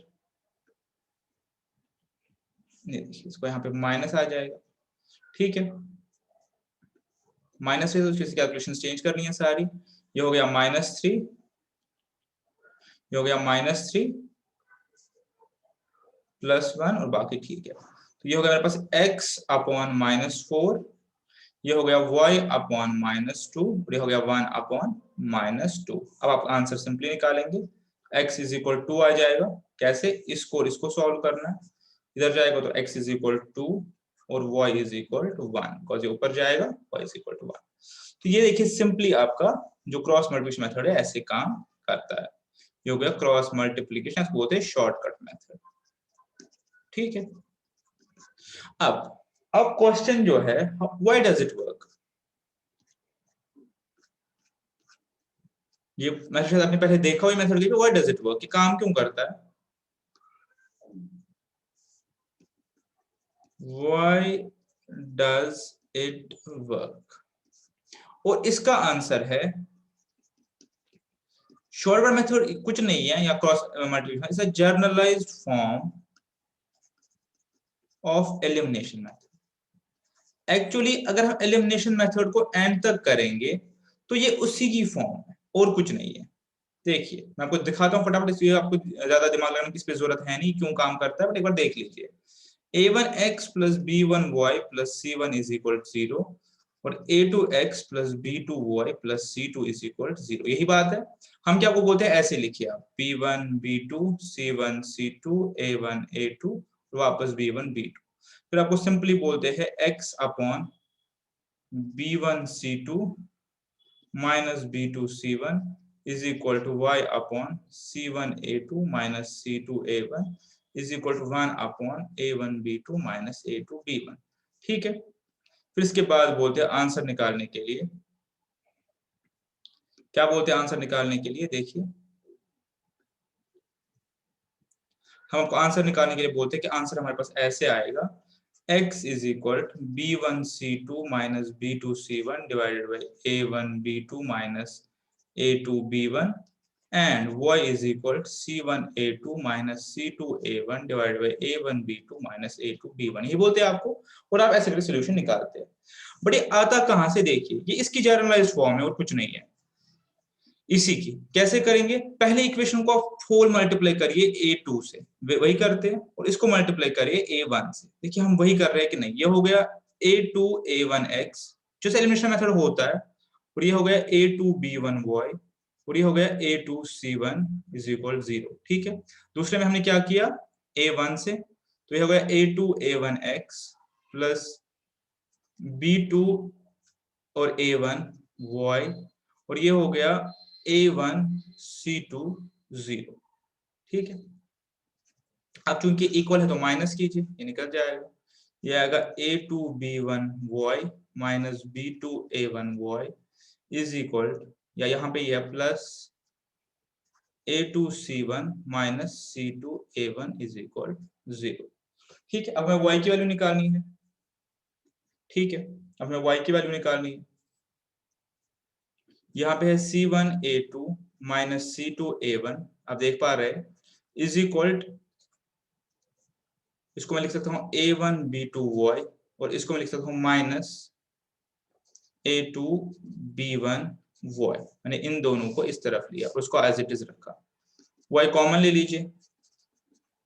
देखिए इसको यहाँ पे माइनस आ जाएगा, ठीक है। माइनस है तो इसकी कैलकुलेशन चेंज करनी है सारी। ये हो गया -3, ये हो गया -3 +1 और बाकी ठीक है। तो ये हो गया मेरे पास x अपॉन -4, ये हो गया y अपॉन -2 और ये हो गया 1 अपॉन -2। अब आप आंसर सिंपली निकालेंगे, x इज इक्वल 2 आ जाएगा। कैसे, इसको सॉल्व करना है, इधर जाएगा तो x इज इक्वल 2 और y is equal to 1, because ये ऊपर जाएगा, y इज इक्वल टू 1। तो ये देखिए सिंपली आपका जो क्रॉस मल्टीप्लिकेशन मेथड है ऐसे काम करता है। ये हो गया क्रॉस मल्टीप्लिकेशन, इसको बोलते हैं शॉर्टकट मेथड, ठीक है। अब क्वेश्चन जो है, व्हाई डज इट वर्क, ये मेथड आपने पहले देखा हुआ method, why does it work, ये काम क्यों करता है, व्हाई डज इट वर्क, और इसका आंसर है शॉर्टकट मेथड कुछ नहीं है, या cross multiplication, it's a generalised form of elimination method. Actually अगर हम एलिमिनेशन मेथड को एंड तक करेंगे तो ये उसी की फॉर्म है और कुछ नहीं है। देखिए मैं आपको दिखाता हूँ फटाफट, इसलिए आपको ज्यादा दिमाग लगाने की इस पे जरूरत है नहीं, क्यों काम करता है, बट एक बार देख लीजिए। a1x plus b1y plus c1 is equal to 0 और a2x plus b2y plus c2 is equal to 0। यही बात है। हम क्या को बोलते हैं, ऐसे लिखिए आप b1 b2 c1 c2 a1 a2 वापस b1 b2। फिर आपको सिंपली बोलते हैं x upon b1 c2 minus b2 c1 is equal to y upon c1 a2 minus c2 a1 is equal to 1 upon a1 b2 minus a2 b1। ठीक है, फिर इसके बाद बोलते हैं आंसर निकालने के लिए। क्या बोलते हैं आंसर निकालने के लिए, देखिए हम आपको आंसर निकालने के लिए बोलते हैं कि आंसर हमारे पास ऐसे आएगा, x is equal to b1 c2 minus b2 c1 divided by a1 b2 minus a2 b1 and y is equal to c1 a2 minus c2 a1 divided by a1 b2 minus a2 b1। ये बोलते हैं आपको, और आप ऐसे करके सॉल्यूशन निकालते हैं। बट ये आता कहां से, देखिए ये इसकी जनरलाइज्ड फॉर्म है और कुछ नहीं है। इसी की कैसे करेंगे, पहले इक्वेशन को आप 4 मल्टीप्लाई करिए a2 से, वही करते हैं, और इसको मल्टीप्लाई करिए a1 से। देखिए हम वही कर रहे हैं कि नहीं, ये हो गया a2 a1x जो एलिमिनेशन मेथड होता है, और ये हो गया a2 b1y और ये हो गया a2 c1 इज इक्वल 0। ठीक है, दूसरे में हमने क्या किया a1 से, तो ये हो गया a2 a1x प्लस b2 और a1 y और ये हो गया a1 c2 0। ठीक है, अब चूंकि इक्वल है तो माइनस कीजिए, ये निकल जाएगा, ये आएगा a2 b1y minus b2 a1y is equal, या यहाँ पे ये है plus a2 c1 minus c2 a1 is equal 0। ठीक है, अब हमें y की वैल्यू निकालनी है। ठीक है, अब हमें y की वैल्यू निकालनी है। यहाँ पे है c1 a2 minus c2 a1, आप देख पा रहे हैं, इज इक्वल, इसको मैं लिख सकता हूँ a1 b2 y और इसको मैं लिख सकता हूँ माइनस a2 b1 y। मैंने इन दोनों को इस तरफ लिया और उसको एज इट इज रखा। y कॉमन ले लीजिए,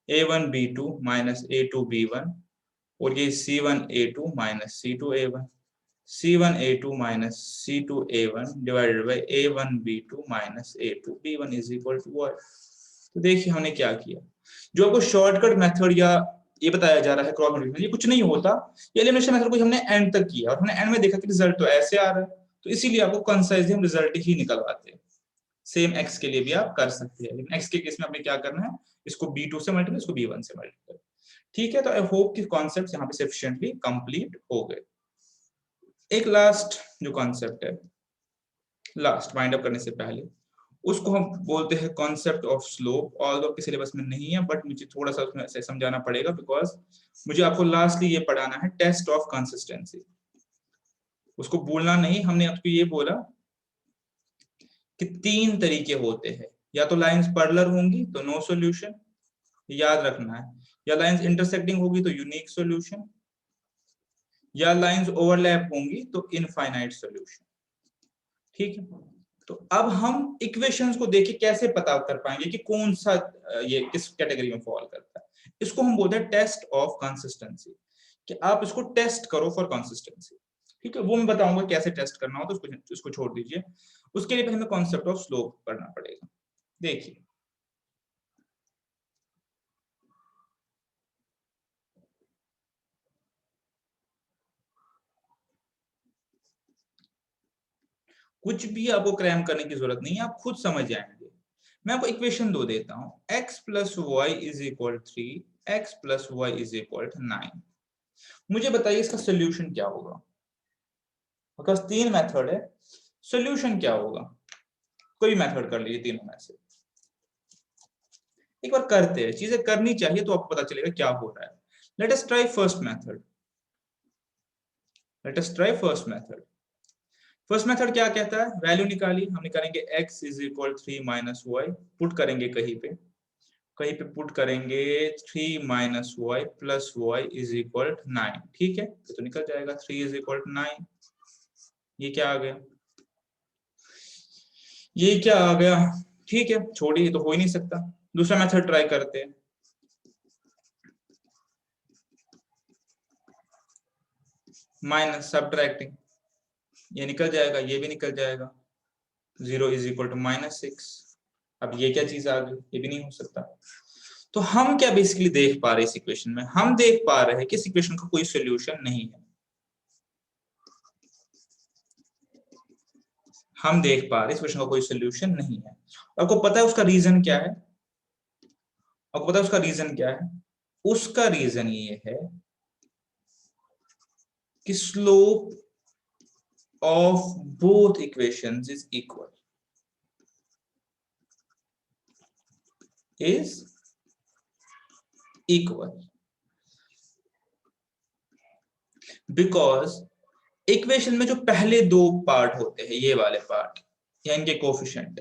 a1 b2 minus a2 b1 और ये c1 a2 minus c2 a1, c1 a2 minus c2 a1 divided by a1 b2 minus a2 b1 is equal to y। तो देखिए हमने क्या किया, जो आपको शॉर्टकट मेथड या ये बताया जा रहा है क्रॉस मल्टीप्लिकेशन, ये कुछ नहीं होता, ये एलिमिनेशन मेथड को हमने एंड तक किया और हमने एंड में देखा कि रिजल्ट तो ऐसे आ रहा है, तो इसीलिए आपको कंसाइजली हम रिजल्ट ही निकलवाते हैं। सेम x के लिए भी आप कर सकते हैं, लेकिन x के केस में आपने क्या करना है, इसको b2 से मल्टीप्लाई, इसको b1 से मल्टीप्लाई। ठीक है, तो आई होप कि कॉन्सेप्ट्स यहाँ पे सफिशिएंटली कंप्लीट हो गए। एक लास्ट जो कॉन्सेप्ट है, लास्ट वाइंड अप करने से पहले, उसको हम बोलते हैं कॉन्सेप्ट ऑफ स्लोप। ऑल्दो आपके सिलेबस में नहीं है, बट मुझे थोड़ा सा उसमें ऐसे समझाना पड़ेगा, बिकॉज मुझे आपको लास्टली ये पढ़ाना है टेस्ट ऑफ कंसिस्टेंसी। उसको बोलना नहीं, हमने आपको ये बोला कि 3 तरीके होते हैं, या तो लाइंस पैरेलल होंगी तो नो सॉल्यूशन, याद रखना है, या लाइंस इंटरसेक्टिंग होगी तो यूनिक सॉल्यूशन, या लाइंस ओवरलैप होंगी तो इनफाइनाइट सॉल्यूशन। ठीक है, तो अब हम इक्वेशंस को देख के कैसे पता कर पाएंगे कि कौन सा ये किस कैटेगरी में फॉल करता है। इसको हम बोलते हैं टेस्ट ऑफ कंसिस्टेंसी, कि आप इसको टेस्ट करो फॉर कंसिस्टेंसी। ठीक है, वो मैं बताऊंगा कैसे टेस्ट करना हो, तो इसको छोड़ दीजिए। उसके लिए हमें कॉन्सेप्ट ऑफ स्लोप करना पड़ेगा। देखिए कुछ भी आपको क्रैम करने की जरूरत नहीं है, आप खुद समझ जाएंगे। मैं आपको इक्वेशन दो देता हूं, x plus Y is equal 3, x plus Y is equal 9। मुझे बताइए इसका सोल्यूशन क्या होगा। बिकॉज 3 मेथड है, सोल्यूशन क्या होगा, कोई मेथड कर लीजिए तीनों में से। एक बार करते हैं, चीजें करनी चाहिए तो आपको पता चलेगा क्या हो रहा है। Let us try first method, let us try first method. First method क्या कहता है, वैल्यू निकाली, हम निकालेंगे x is equal 3 minus y, put करेंगे कहीं पे, कहीं पे पुट करेंगे 3 minus y plus Y is equal 9। ठीक है, तो निकल जाएगा 3 इज इक्वल 9। ये क्या आ गया, ये क्या आ गया, ठीक है छोड़िए, तो हो ही नहीं सकता। दूसरा मेथड ट्राई करते हैं। माइनस सब्ट्रैक्टिंग, ये निकल जाएगा, ये भी निकल जाएगा। 0 इज इक्वल टू -6। अब ये क्या चीज आ गई, ये भी नहीं हो सकता। तो हम क्या बेसिकली देख पा रहे हैं इस इक्वेशन में, हम देख पा रहे हैं कि इस इक्वेशन का कोई सोल्यूशन नहीं है। हम देख पा रहे हैं इस इक्वेशन का कोई सोल्यूशन नहीं है। आपको पता है उसका रीजन क्या है? आपको पता है उसका रीजन क्या है? उसका रीजन ये है कि slope of both equations is equal, is equal, because equation में जो पहले दो पार्ट होते हैं, ये वाले पार्ट या इनके कोफिशिएंट,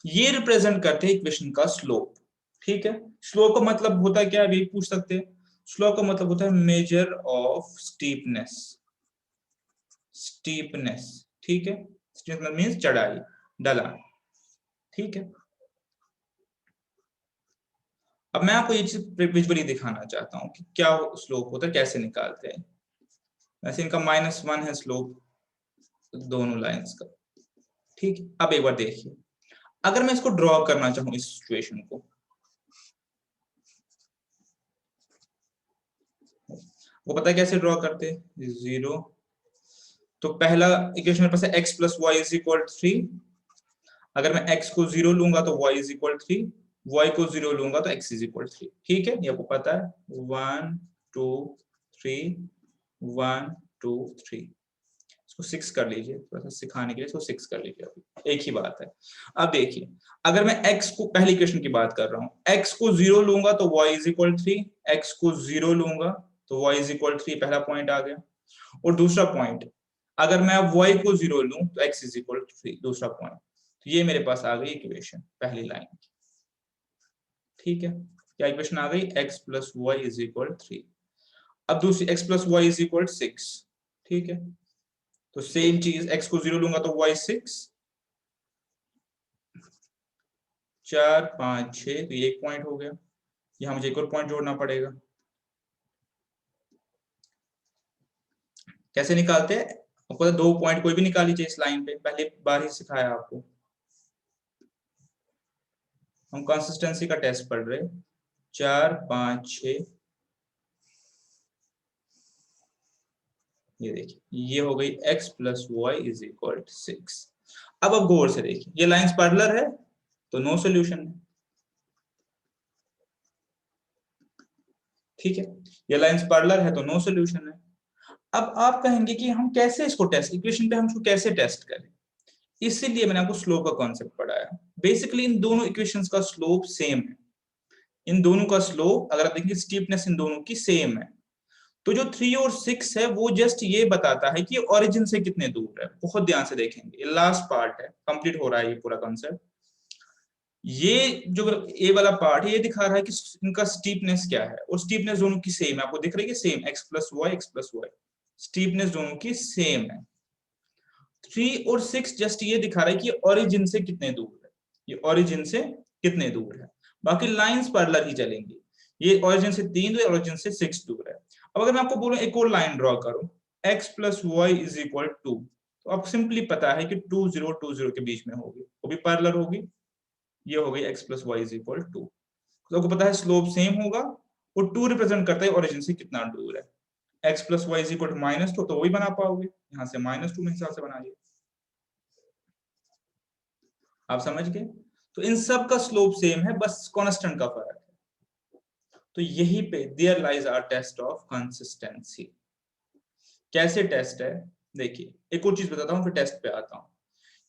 ये रिप्रेजेंट करते हैं इक्वेशन का स्लोप। ठीक है, स्लोप का मतलब होता है क्या, अभी पूछ सकते हैं। स्लोप का मतलब होता है मेजर ऑफ स्टीपनेस, स्टीपनेस, ठीक है। स्टीपनेस मींस चढ़ाई, ढलान, ठीक है। अब मैं आपको ये चीज विजुअली दिखाना चाहता हूँ कि क्या स्लोप होता है, कैसे निकालते हैं। वैसे इनका -1 है स्लोप दोनों लाइंस का, ठीक है। अब एक बार देखिए, अगर मैं इसको ड्रॉ करना चाहूं इस सिचुएशन को, वो पता है कैसे ड्रॉ करते हैं, 0। तो पहला इक्वेशन मेरे पास है x plus Y is equal 3। अगर मैं x को 0 लूंगा तो y इज इक्वल 3, y को 0 लूंगा तो x इज इक्वल 3। ठीक है, ये आपको पता है। 1 2 3, 1 2 3। इसको 6 कर लीजिए, थोड़ा सा सिखाने के लिए इसको 6 कर लीजिए, अभी एक ही बात है। अब देखिए, अगर मैं x को, पहली इक्वेशन की बात कर रहा हूं, x को 0 लूंगा तो y इज इक्वल 3, x को 0 लूंगा तो y इज इक्वल 3, पहला पॉइंट आ गया। और दूसरा पॉइंट, अगर मैं अब y को 0 लूं तो x इज इक्वल 3, दूसरा पॉइंट। तो ये मेरे पास आ गई इक्वेशन पहली लाइन, ठीक है। क्या इक्वेशन आ गई, x plus Y is equal 3। अब दूसरी, x plus Y is equal 6, ठीक है। तो सेम चीज, x को 0 लूंगा तो y 6, 4 5 6, तो ये एक पॉइंट हो गया। यहाँ मुझे एक और पॉइंट जोड़ना पड़ेगा। कैसे निकालते हैं, आपको दो पॉइंट कोई भी निकाल लीजिए इस लाइन पे, पहले बार ही सिखाया आपको। हम कंसिस्टेंसी का टेस्ट पढ़ रहे, 4 5 6, ये देखिए, ये हो गई x plus Y is equal 6। अब आप गौर से देखिए, ये लाइंस पैरेलल है तो नो सोल्यूशन है, ठीक है। ये लाइंस पैरेलल है तो नो सोल्यूशन है। अब आप कहेंगे कि हम कैसे इसको टेस्ट, इक्वेशन पे हम इसको कैसे टेस्ट करें। इसीलिए मैंने आपको स्लोप का कॉन्सेप्ट पढ़ाया। बेसिकली इन दोनों इक्वेशंस का स्लोप सेम है। इन दोनों का स्लोप, अगर आप देखेंगे, स्टीपनेस इन दोनों की सेम है। तो जो 3 और 6 है वो जस्ट ये बताता है कि ओरिजिन से कितने दूर है। बहुत ध्यान से देखेंगे, ये लास्ट पार्ट है, कंप्लीट हो रहा है ये पूरा कॉन्सेप्ट। ये जो ए वाला पार्ट है ये दिखा रहा है कि इनका स्टीपनेस क्या है, और स्टीपनेस दोनों की सेम है। आपको दिख रही है same, x plus y, x plus y, steepness दोनों की सेम है। 3 और 6 जस्ट ये दिखा रहा है कि ओरिजिन से कितने दूर है, ये ओरिजिन से कितने दूर है। बाकी लाइंस पैरेलल ही चलेंगी। ये ओरिजिन से 3 दूर है, ओरिजिन से 6 दूर है। अब अगर मैं आपको बोलूं एक और लाइन ड्रॉ करो, x plus Y is equal 2, तो आपको सिंपली पता है कि 2 0 2 0 के बीच में होगी, वो भी पैरेलल होगी। ये हो गई x plus Y is equal 2। तो आपको पता है स्लोप सेम होगा, और 2 रिप्रेजेंट करता है ओरिजिन से कितना दूर है। x plus Y is equal to -2, तो वही बना पाओगे, यहाँ से -2 में हिसाब से बनाइए। आप समझ गए? तो इन सब का स्लोप सेम है, बस कांस्टेंट का फर्क है। तो यही पे there lies our test of consistency. कैसे टेस्ट है, देखिए एक और चीज बताता हूँ फिर टेस्ट पे आता हूँ।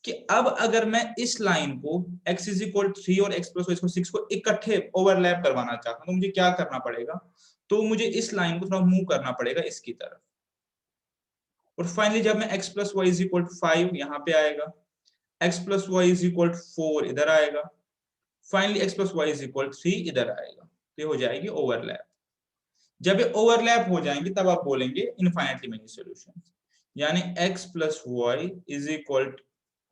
कि अब अगर मैं इस लाइन को x इज इक्वल 3 और x प्लस 6 को इकट्ठे ओवरलैप करवाना चाहता हूँ, तो मुझे क्या करना पड़ेगा, तो मुझे इस लाइन को थोड़ा मूव करना पड़ेगा इसकी तरफ। और फाइनली जब मैं x plus Y is equal 5 यहाँ पे आएगा, x plus Y is equal 4 इधर आएगा, finally x plus Y is equal 3 इधर आएगा, तो ये हो जाएगी ओवरलैप। जब ये ओवरलैप हो जाएंगे तब आप बोलेंगे इनफाइनाइटली मेनी सॉल्यूशंस। यानी x plus Y is equal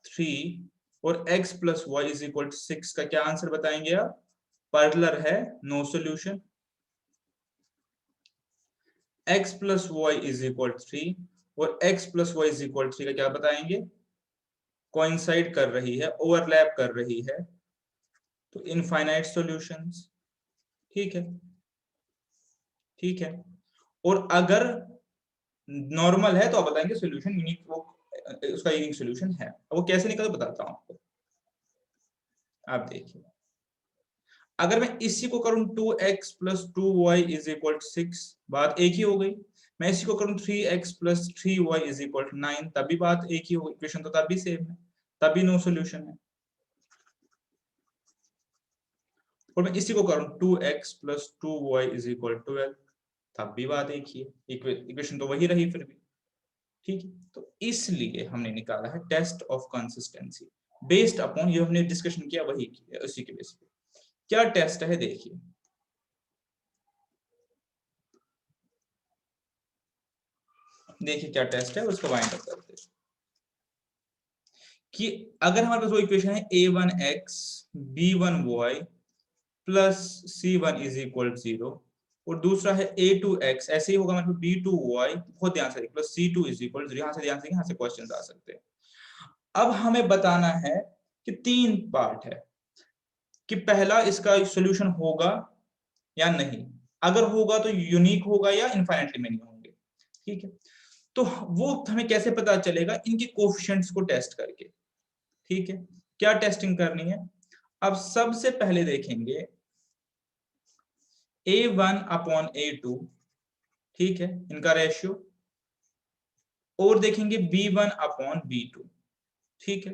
3 और x plus Y is equal to 6 का क्या आंसर बताएंगे आप? पैरेलल है, no solution. x plus Y is equal to 3 और x plus Y is equal to 3 का क्या बताएंगे? कोइंसाइड कर रही है, ओवरलैप कर रही है, तो इनफाइनाइट सॉल्यूशंस। ठीक है, ठीक है। और अगर नॉर्मल है तो आप बताएंगे सॉल्यूशन यूनिक, वो उसका यूनिक सॉल्यूशन है। वो कैसे निकले बताता हूं आपको। आप देखिए, अगर मैं इसी को करूं 2x plus 2y is equal to 6, बात एक ही हो गई। मैं इसी को करूं 3x plus 3y is equal to 9, तभी बात एक ही हो गई, इक्वेशन तो तभी सेम है, तभी नो सॉल्यूशन है। और मैं इसी को करूं 2x plus 2y is equal to 12, तब भी बात एक ही है, इक्वेशन तो वही रही फिर भी। ठीक है, तो इसलिए हमने निकाला है test of consistency based upon, ये हमने डिस्कशन किया वही किया, उसी के बेस पे। क्या टेस्ट है देखिए, देखिए क्या टेस्ट है, उसको वाइंड अप करते हैं कि अगर हमारे पास वो इक्वेशन है a1x b1y plus c1 is equal 0, और दूसरा है a2x, ऐसे ही होगा मतलब b2y, बहुत ध्यान से प्लस c2 इज इक्वल 0, यहां से ध्यान से, यहां से क्वेश्चन आ सकते हैं। अब हमें बताना है कि तीन पार्ट है कि पहला इसका सॉल्यूशन होगा या नहीं, अगर होगा तो यूनिक होगा या इनफाइनाइटली मेनी होंगे। ठीक है, तो वो हमें कैसे पता चलेगा? इनके कोफिशिएंट्स को टेस्ट करके। ठीक है, क्या टेस्टिंग करनी है? अब सबसे पहले देखेंगे a1 अपॉन a2, ठीक है, इनका रेशियो, और देखेंगे b1 अपॉन b2, ठीक है।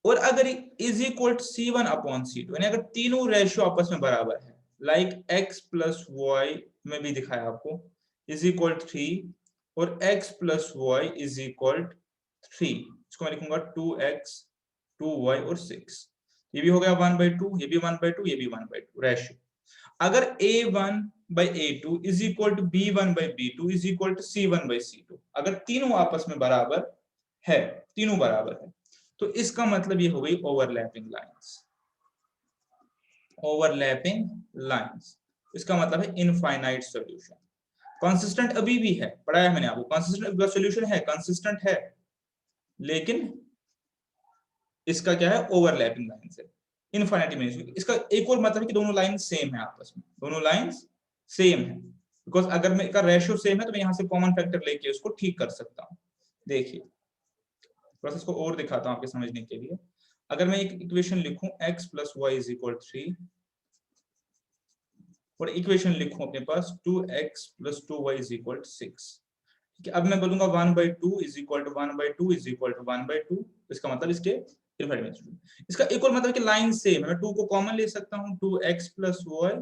और अगर is equal to c1 upon c2, यानी अगर तीनों रेशियो आपस में बराबर है, लाइक x प्लस वाई में भी दिखाया आपको, इज इक्वल टू 3, और x plus Y is equal to 3, इसको मैं लिखूंगा 2x 2y और 6, ये भी हो गया 1/2, ये भी 1/2, ये भी 1/2 रेशियो। अगर a1 by a2 is equal to b1 by b2 is equal to c1 by c2, अगर तीनों आपस में बराबर है, तीनों बराबर है, तो इसका मतलब ये हो गई ओवरलैपिंग लाइंस, ओवरलैपिंग लाइंस, इसका मतलब है इनफाइनाइट सॉल्यूशन। कंसिस्टेंट अभी भी है, पढ़ाया मैंने आपको, कंसिस्टेंट सॉल्यूशन है, कंसिस्टेंट है, लेकिन इसका क्या है? ओवरलैपिंग लाइंस है, इनफाइनाइट में। इसका एक और मतलब है कि दोनों लाइन सेम है आपस में, दोनों लाइंस सेम है, बिकॉज अगर मैं इसका रेशियो सेम है तो मैं यहां से कॉमन फैक्टर लेके उसको ठीक कर सकता हूं। देखिए, प्रोसेस को और दिखाता हूं आपके समझने के लिए। अगर मैं एक इक्वेशन लिखूं x plus Y is equal 3, और इक्वेशन लिखूं अपने पास 2x plus 2y is equal 6, ठीक है। अब मैं बोलूंगा 1/2 is equal to 1/2 is equal to 1/2, इसका मतलब इसके इसका एक और मतलब कि लाइन सेम है, मैं 2 को कॉमन ले सकता हूं, 2x plus Y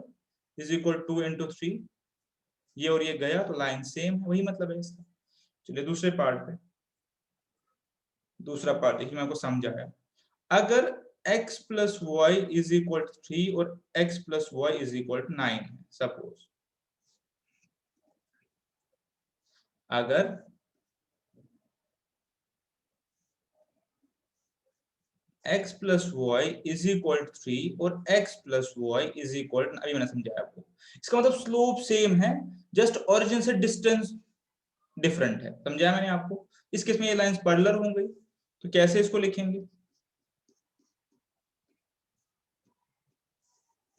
is equal 2 into 3, ये और ये गया तो लाइन सेम है, वही मतलब है इसका। चलिए दूसरे पार्ट पे, दूसरा पार्ट देखिए, मैं आपको समझाया। अगर x plus Y is equal to 3 और x plus Y is equal to 9 है, सपोज अगर x plus Y is equal to 3 और x plus Y is equal to, अभी मैंने समझाया आपको, इसका मतलब स्लोप सेम है, जस्ट ओरिजिन से डिस्टेंस डिफरेंट है, समझाया मैंने आपको। इस केस में ये लाइंस पैरेलल हो गई, तो कैसे इसको लिखेंगे?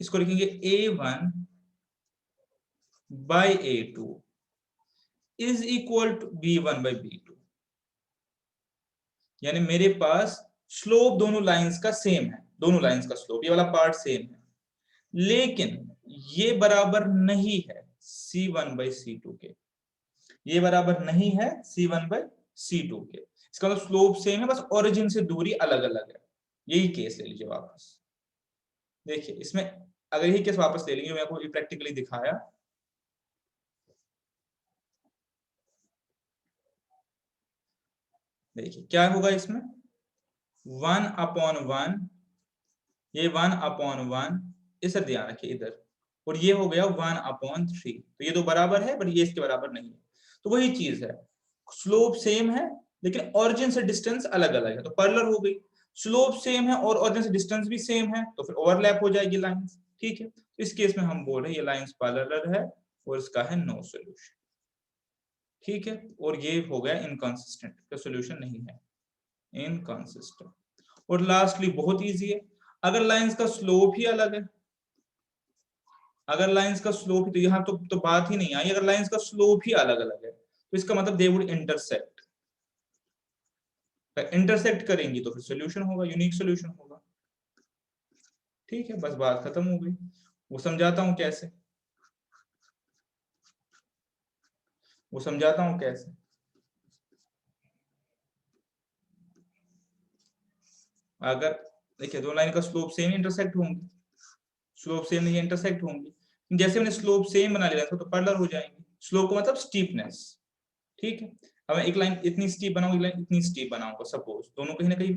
इसको लिखेंगे a1 by a2 is equal to b1 by b2, यानी मेरे पास स्लोप दोनों लाइंस का सेम है, दोनों लाइंस का स्लोप, ये वाला पार्ट सेम है, लेकिन ये बराबर नहीं है c1 by c2 के, ये बराबर नहीं है c1 by c2 के। इसका मतलब स्लोप सेम है, बस ओरिजिन से दूरी अलग अलग है। यही केस ले लीजिए वापस, देखिए इसमें अगर यही केस वापस ले लेंगे, मैं आपको प्रैक्टिकली दिखाया। देखिए क्या होगा इसमें, 1/1, ये 1/1, इसे ध्यान रखिए इधर, और ये हो गया 1/3, तो ये दो बराबर है, बट ये इसके बराबर नहीं है, तो वही चीज है, स्लोप सेम है, लेकिन ओरिजिन से डिस्टेंस अलग अलग है, तो पैरेलल हो गई। स्लोप सेम है और ओरिजिन से डिस्टेंस भी सेम है, तो फिर ओवरलैप हो जाएगी लाइंस। ठीक है, तो इस केस में हम बोल रहे हैं ये लाइंस पैरेलल है और इसका है नो सॉल्यूशन। ठीक है, और ये हो गया इनकंसिस्टेंट, का सॉल्यूशन नहीं है, इनकंसिस्टेंट। और लास्टली बहुत इजी है, अगर लाइंस का स्लोप ही अलग है, अगर लाइंस का स्लोप, तो यहाँ तो बात ही नहीं आई, अगर लाइंस का स्लोप ही अलग अलग है तो इसका मतलब दे वुड इंटरसेक्ट, इंटरसेक्ट करेंगी तो फिर सॉल्यूशन होगा, यूनिक सॉल्यूशन होगा। ठीक है, बस बात खत्म हो गई। वो समझाता हूं कैसे, वो समझाता हूं कैसे। अगर देखिए दो लाइन का स्लोप सेम इंटरसेक्ट होंगी, स्लोप सेम नहीं इंटरसेक्ट होंगी, जैसे मैंने स्लोप सेम बना लिया था तो पैरेलल हो जाएंगे। स्लोप का मतलब स्टीपनेस। ठीक है, अब मैं एक लाइन इतनी स्टीप बनाऊंगा, एक लाइन इतनी स्टीप बनाऊंगा, सपोज दोनों कहीं ना कहीं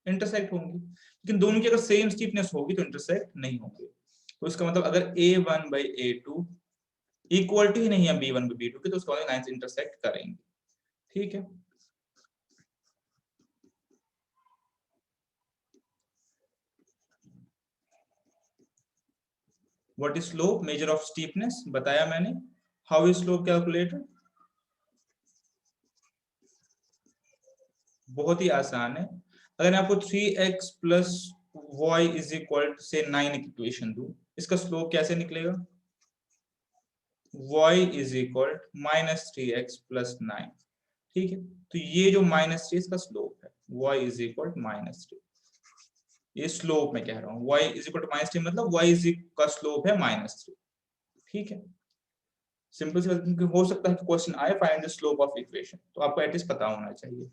इंटरसेक्ट होंगी, लेकिन दोनों की अगर सेम स्टीपनेस होगी तो इंटरसेक्ट नहीं होंगे। तो इसका मतलब अगर A1/A2 इक्वलिटी ही नहीं है B1/B2 की, तो उसका मतलब लाइंस इंटरसेक्ट करेंगे। ठीक है, what is slope, measure of steepness, बताया मैंने। हाउ इज स्लोप कैलकुलेटेड, बहुत ही आसान है। अगर मैं आपको 3x plus Y is equal से 9 इक्वेशन दूं, इसका स्लोप कैसे निकलेगा, y इज इक्वल -3x+9। ठीक है, तो ये जो -3 इसका स्लोप है, y इज इक्वल -3, ये स्लोप में कह रहा हूँ, y इज इक्वल -3 मतलब y इज का स्लोप है -3। ठीक है, सिंपल सी बात, हो सकता है कि क्वेश्चन आए find the slope of equation, तो आपको एटलीस्ट पता होना चाहिए।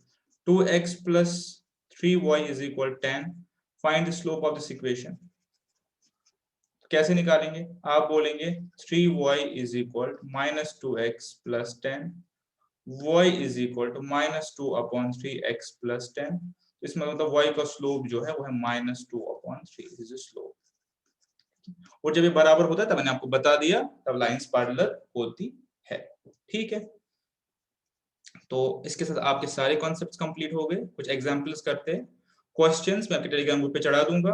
2x plus 3y is equal 10, find the slope of this equation. कैसे निकालेंगे, आप बोलेंगे 3y is equal -2x+10, y is equal to -2/3x+10। इसमें मतलब y का स्लोप जो है वो है -2/3 इज स्लोप। और जब ये बराबर होता है तब मैंने आपको बता दिया, तब लाइंस पैरेलल होती है। ठीक है, तो इसके साथ आपके सारे कॉन्सेप्ट्स कंप्लीट हो गए। कुछ एग्जांपल्स करते हैं, क्वेश्चंस मैं आपके टेलीग्राम ग्रुप पे चढ़ा दूंगा।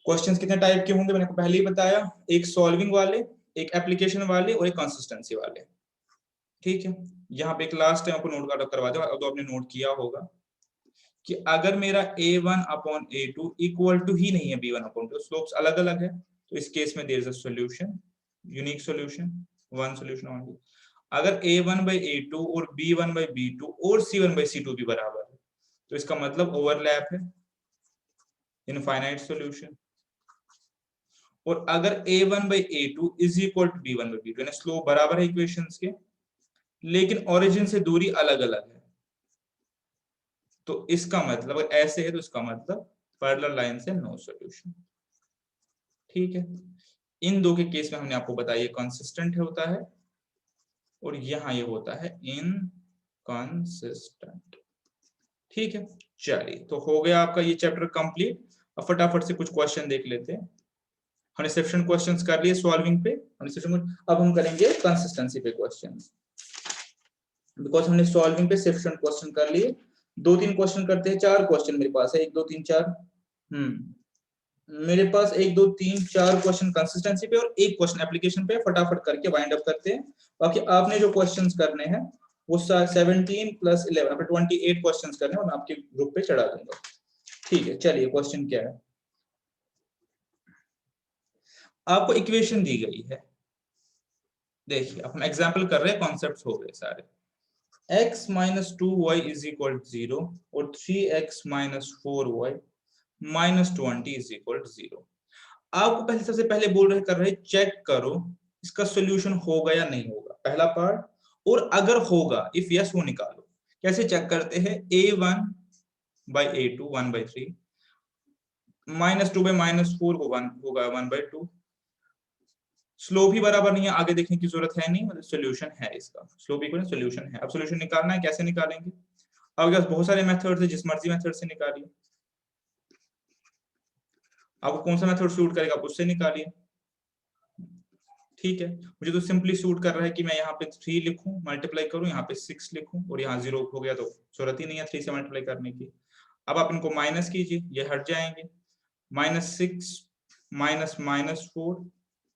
क्वेश्चंस कितने टाइप के होंगे मैंने आपको पहले ही बताया, एक सॉल्विंग वाले, एक एप्लीकेशन वाले और एक कंसिस्टेंसी वाले। ठीक है, यहाँ पे एक लास्ट टाइम आपको नोट करवा दो, तो आपने नोट किया होगा कि अगर मेरा A1/A2 इक्वल टू ही नहीं है B1/2, स्लोप्स अलग अलग है, तो इस केस में there is a solution, unique solution, one solution only. अगर A1/A2 और B1/B2 और C1/C2 भी बराबर है, तो इसका मतलब ओवरलैप है, इनफाइनाइट सॉल्यूशन। और अगर A1/A2 is equal to B1/B2, यानी स्लोप बराबर है इक्वेशंस के, लेकिन ओरिजिन से दूरी अलग अलग है, तो इसका मतलब अगर ऐसे है तो इसका मतलब पैरेलल लाइन से नो सॉल्यूशन। ठीक है, इन दो के केस में हमने आपको बताया ये कंसिस्टेंट होता है और यहाँ ये होता है इनकंसिस्टेंट। ठीक है, चलिए तो हो गया आपका ये चैप्टर कंप्लीट। अब फटाफट से कुछ क्वेश्चन देख लेते हैं। हमने सेक्शन क्वेश्चंस कर लिए सॉल्विंग पे, अब हम करेंगे कंसिस्टेंसी पे क्वेश्चन, बिकॉज हमने सॉल्विंग पे सेक्शन क्वेश्चन कर लिए। 2-3 क्वेश्चन करते हैं, 4 क्वेश्चन मेरे पास है, 1 2 3 4। मेरे पास 1 2 3 4 क्वेश्चन कंसिस्टेंसी पे और एक क्वेश्चन एप्लीकेशन पे, फटाफट करके वाइंड अप करते हैं। बाकी आपने जो क्वेश्चंस करने हैं वो 17 + 11 28 क्वेश्चंस करने हैं और मैं आपके ग्रुप पे चढ़ा दूंगा। ठीक है, चलिए क्वेश्चन क्या है, आपको इक्वेशन दी गई है, देखिए अब हम एग्जांपल कर रहे हैं, कॉन्सेप्ट्स हो गए सारे। x - 2y = 0 और 3x - 4y - 20 = 0। आपको पहले सबसे पहले बोल रहे कर रहे चेक करो इसका सॉल्यूशन होगा या नहीं होगा, पहला पार्ट। और अगर होगा इफ यस वो निकालो। कैसे चेक करते हैं, A1/A2 1/3 -2/-4 होगा 1/2। स्लोप ही बराबर नहीं है, आगे देखने की जरूरत है नहीं, मतलब सॉल्यूशन है इसका, स्लोप इक्वल सॉल्यूशन है। अब सॉल्यूशन निकालना है, कैसे निकालेंगे, आपके पास बहुत सारे मेथड्स है, जिस मर्जी मेथड से निकालिए, आपको कौन सा मेथड सूट करेगा आप उससे निकालिए। ठीक है, मुझे तो सिंपली सूट कर रहा है कि मैं यहाँ पे 3 लिखूं, मल्टीप्लाई करूं, यहाँ पे 6 लिखूं और यहाँ 0 हो गया तो जरूरत ही नहीं है 3 से मल्टीप्लाई करने की। अब आप इनको माइनस कीजिए, ये हट जाएंगे, -6 माइनस -4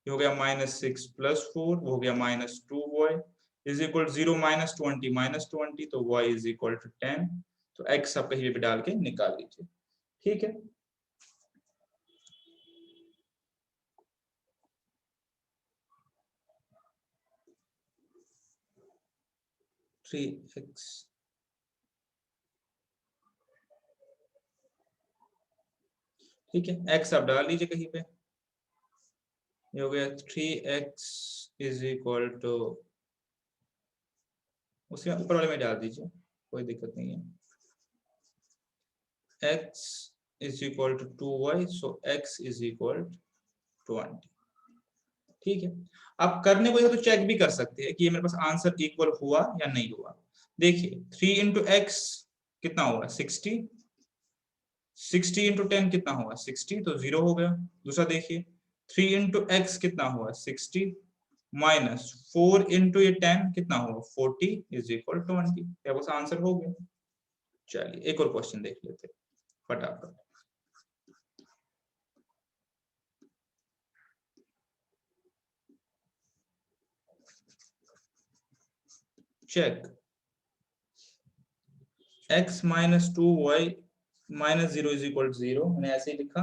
ये हो गया -6 + 4 वो हो गया -2y इज इक्वल 0 -20 तो y इज इक्वल टू 10। तो x आप कहीं भी डाल के निकाल लीजिए, ठीक है। x ठीक है, x आप डाल लीजिए कहीं पे, ये हो गया 3x इज इक्वल टू, उसके ऊपर वाले में डाल दीजिए, कोई दिक्कत नहीं है। x is equal to 2y so x is equal 20, ठीक है। आप करने को तो चेक भी कर सकते हैं कि ये मेरे पास आंसर इक्वल हुआ या नहीं हुआ। देखिए 3 इंटू एक्स कितना हुआ 60, 60 इंटू 10 कितना हुआ 60 तो 0 हो गया। दूसरा देखिए 3 इंटू एक्स कितना हुआ 60 माइनस 4 इंटू ये 10 कितना हुआ 40 इज इक्वल 20, क्या बस आंसर हो गया। चलिए एक और क्वेश्चन देख लेते हैं फटाफट। Check x minus 2y minus 0 is equal 0, मैंने ऐसे ही लिखा।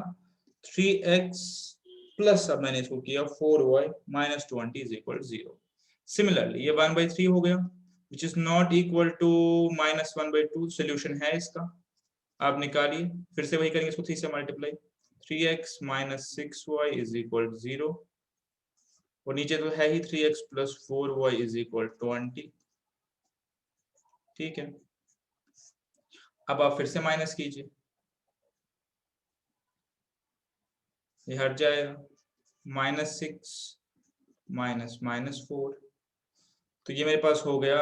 3x प्लस, अब मैंने इसको किया 4y minus 20 is equal 0। Similarly ये 1/3 हो गया which is not equal to -1/2, solution है इसका, आप निकालिए। फिर से वही करेंगे, इसको 3 से multiply, 3x minus 6y is equal 0 और नीचे तो है ही 3x plus 4y is equal 20, ठीक है। अब आप फिर से माइनस कीजिए, ये हट जाएगा, -6 माइनस -4 तो ये मेरे पास हो गया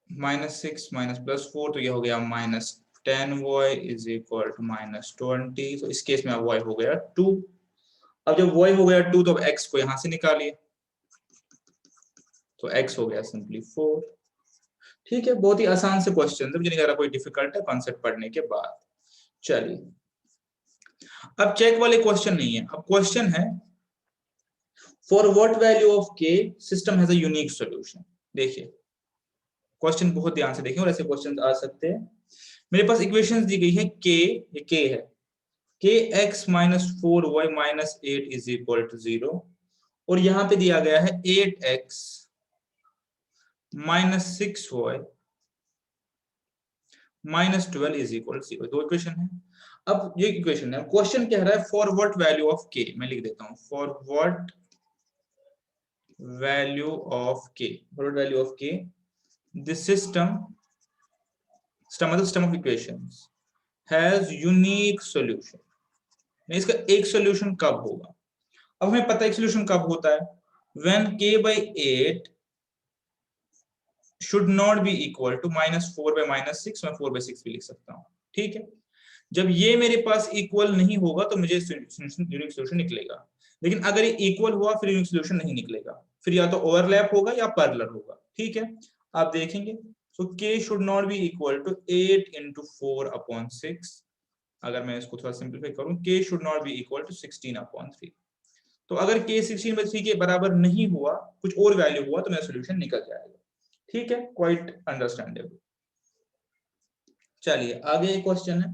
-6 माइनस +4 तो ये हो गया -10y इज इक्वल टू -20। तो इस केस में अब y हो गया 2। अब जब y हो गया 2 तो अब x को यहां से निकालिए, तो x हो गया सिंपली 4, ठीक है। बहुत ही आसान से क्वेश्चन है, मुझे नहीं लग रहा कोई डिफिकल्ट है कॉन्सेप्ट पढ़ने के बाद। चलिए अब चेक वाले क्वेश्चन नहीं है, अब क्वेश्चन है for what value of k system has a unique solution. देखिए क्वेश्चन बहुत ध्यान से देखें और ऐसे क्वेश्चन आ सकते हैं। मेरे पास इक्वेशंस दी गई है k, ये k है, kx minus 4y minus 8 is equal to 0 और यहां पे दिया गया है 8x minus 6y minus 12 is equal 0। दो इक्वेशन है। अब ये इक्वेशन है, क्वेश्चन कह रहा है for what value of k, मैं लिख देता हूं for what value of k, for what value of k this system मतलब system of equations has unique solution. इसका एक सॉल्यूशन कब होगा, अब हमें पता है एक सॉल्यूशन कब होता है, when k/8 should not be equal to -4/-6, मैं 4/6 भी लिख सकता हूँ, ठीक है। जब ये मेरे पास इक्वल नहीं होगा तो मुझे यूनिक सॉल्यूशन निकलेगा, लेकिन अगर ये इक्वल हुआ फिर यूनिक सॉल्यूशन नहीं निकलेगा, फिर या तो ओवरलैप होगा या पैरेलल होगा, ठीक है। आप देखेंगे सो k should not be equal to 8 into 4/6, अगर मैं इसको थोड़ा सिंपलीफाई करूं k should not be equal to 16/3। तो अगर k 16/3 के बराबर नहीं हुआ, कुछ और वैल्यू हुआ तो मेरा सॉल्यूशन निकल जाएगा, ठीक है, क्वाइट अंडरस्टैंडेबल। चलिए आगे एक क्वेश्चन है,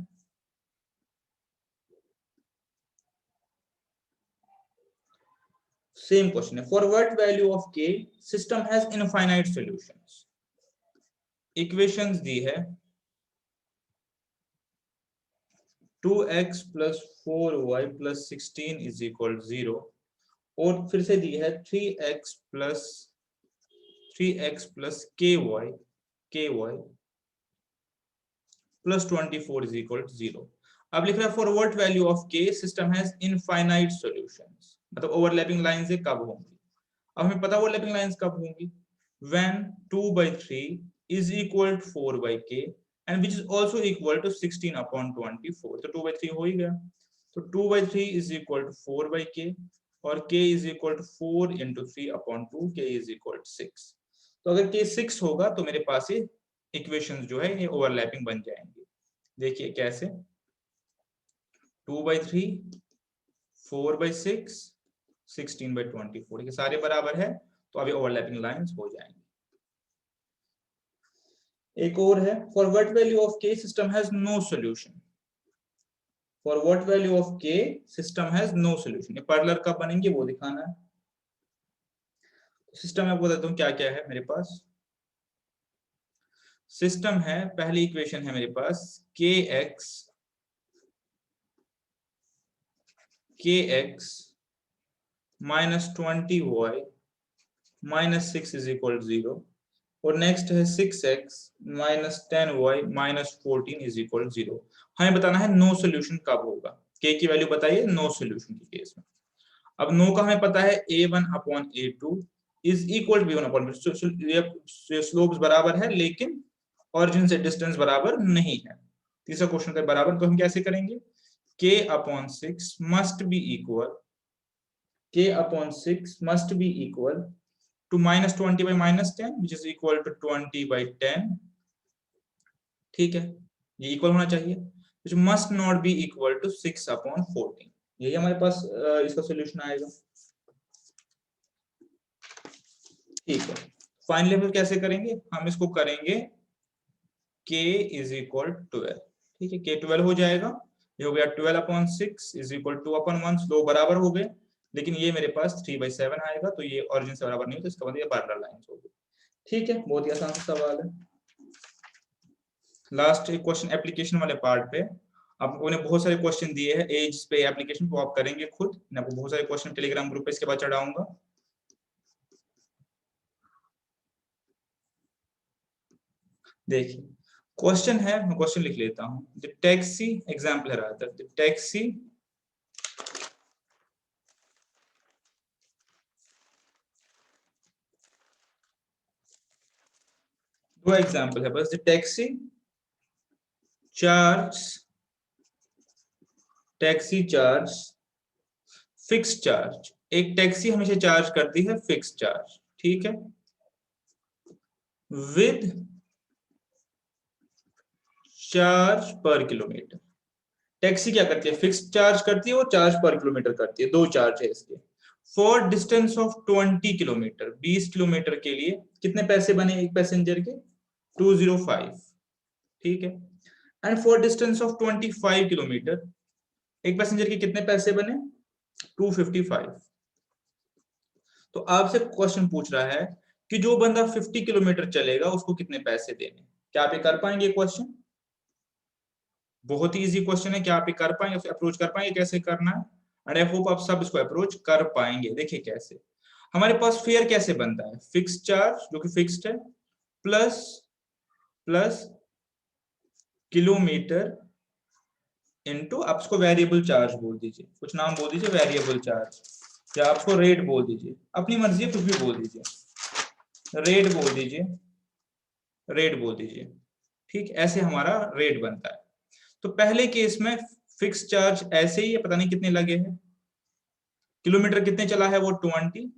सेम क्वेश्चन है for what value of k system has infinite solutions. Equations दी है 2x plus 4y plus 16 is equal 0 और फिर से दी है 3x plus ky plus 24 is equal to 0। अब लिख रहा है for what value of k system has infinite solutions, मतलब ओवरलैपिंग लाइंस कब होंगी। अब हमें पता ओवरलैपिंग लाइंस कब होंगी, when 2/3 is equal to 4/k and which is also equal to 16/24, तो 2/3 हो ही गया, तो 2/3 is equal to 4/k और k is equal to 4 into 3/2, k is equal to 6। तो अगर k 6 होगा तो मेरे पास ये इक्वेशंस जो है ये ओवरलैपिंग बन जाएंगे। देखिए कैसे, 2/3, 4/6, 16/24, ये सारे बराबर है, तो अभी ओवरलैपिंग लाइंस हो जाएंगे। एक और है, for what value of k system has no solution. For what value of k system has no solution, ये पैरेलल कब बनेंगे वो दिखाना है। सिस्टम में बताता हूँ क्या क्या है मेरे पास। सिस्टम है, पहली इक्वेशन है मेरे पास kx -20y -6 इज इक्वल 0, और नेक्स्ट है 6x -10y -14 इज इक्वल 0। हमें बताना है नो सोल्यूशन कब होगा। k की वैल्यू बताइए नो सोल्यूशन के केस में। अब नो का हमें पता है a1/a2 is equal to b1/b2, slopes बराबर है लेकिन ऑरिजिन से डिस्टेंस बराबर नहीं है। तीसरा क्वेश्चन का बराबर, तो हम कैसे करेंगे, k/6 must be equal to -20/10 which is equal to 20/10। ठीक है, ये इक्वल होना चाहिए, which must not be equal to 6/14। यही हमारे पास इसका सॉल्यूशन आएगा। ठीक है, फाइनली हम कैसे करेंगे, हम इसको करेंगे k इज इक्वल 12। ठीक है, k 12 हो जाएगा, ये हो गया 12/6 इज इक्वल 2/1, स्लोप बराबर हो गए, लेकिन ये मेरे पास 3/7 आएगा, तो ये ऑरिजिन से बराबर नहीं हो, तो इसका मतलब ये पैरेलल लाइंस होगी। ठीक है, बहुत ही आसान सा सवाल है। लास्ट क्वेश्चन एप्लीकेशन वाले पार्ट पे आपको ने बहुत सारे क्वेश्चन दिए हैं एज पे एप्लीकेशन, को आप करेंगे खुद। मैं आपको बहुत सारे क्वेश्चन टेलीग्राम ग्रुप पे इसके बाद चढ़ाऊंगा। देखिए क्वेश्चन है, मैं क्वेश्चन लिख लेता हूं। द टैक्सी एग्जांपल है, रादर द टैक्सी दो एग्जांपल है बस। The taxi charge fix charge, एक टैक्सी हमेशा चार्ज करती है फिक्स चार्ज, ठीक है, विद चार्ज पर किलोमीटर। टैक्सी क्या करती है, फिक्स चार्ज करती है, वो चार्ज पर किलोमीटर करती है, दो चार्ज है इसके। For distance of 20 kilometre, 20 kilometre के लिए कितने पैसे बने एक पैसेंजर के, 205। ठीक है, and for distance of 25 kilometre एक पैसेंजर के कितने पैसे बने, 255। तो आपसे क्वेश्चन पूछ रहा है कि जो बंदा 50 किलोमीटर चलेगा उसको कितने पैसे देने। क्या आप ये कर पाएंगे क्वेश्चन, बहुत ही इजी क्वेश्चन है, क्या आप ये कर पाएंगे, अप्रोच कर पाएंगे, कैसे करना है, एंड आई होप आप सब इसको अप्रोच कर पाएंगे। देखिए कैसे हमारे पास फेयर कैसे बनता है, फिक्स चार्ज जो कि फिक्स्ड है, प्लस प्लस किलोमीटर इनटू, आप इसको वेरिएबल चार्ज बोल दीजिए, कुछ नाम बोल दीजिए, वेरिएबल चार्ज, या आपको रेट बोल दीजिए, अपनी मर्जी है, कुछ भी बोल दीजिए, रेट बोल दीजिए, रेट बोल दीजिए। ठीक, ऐसे हमारा रेट बनता है। तो पहले केस में फिक्स चार्ज ऐसे ही है, पता नहीं कितने लगे हैं, किलोमीटर कितने चला है वो 20,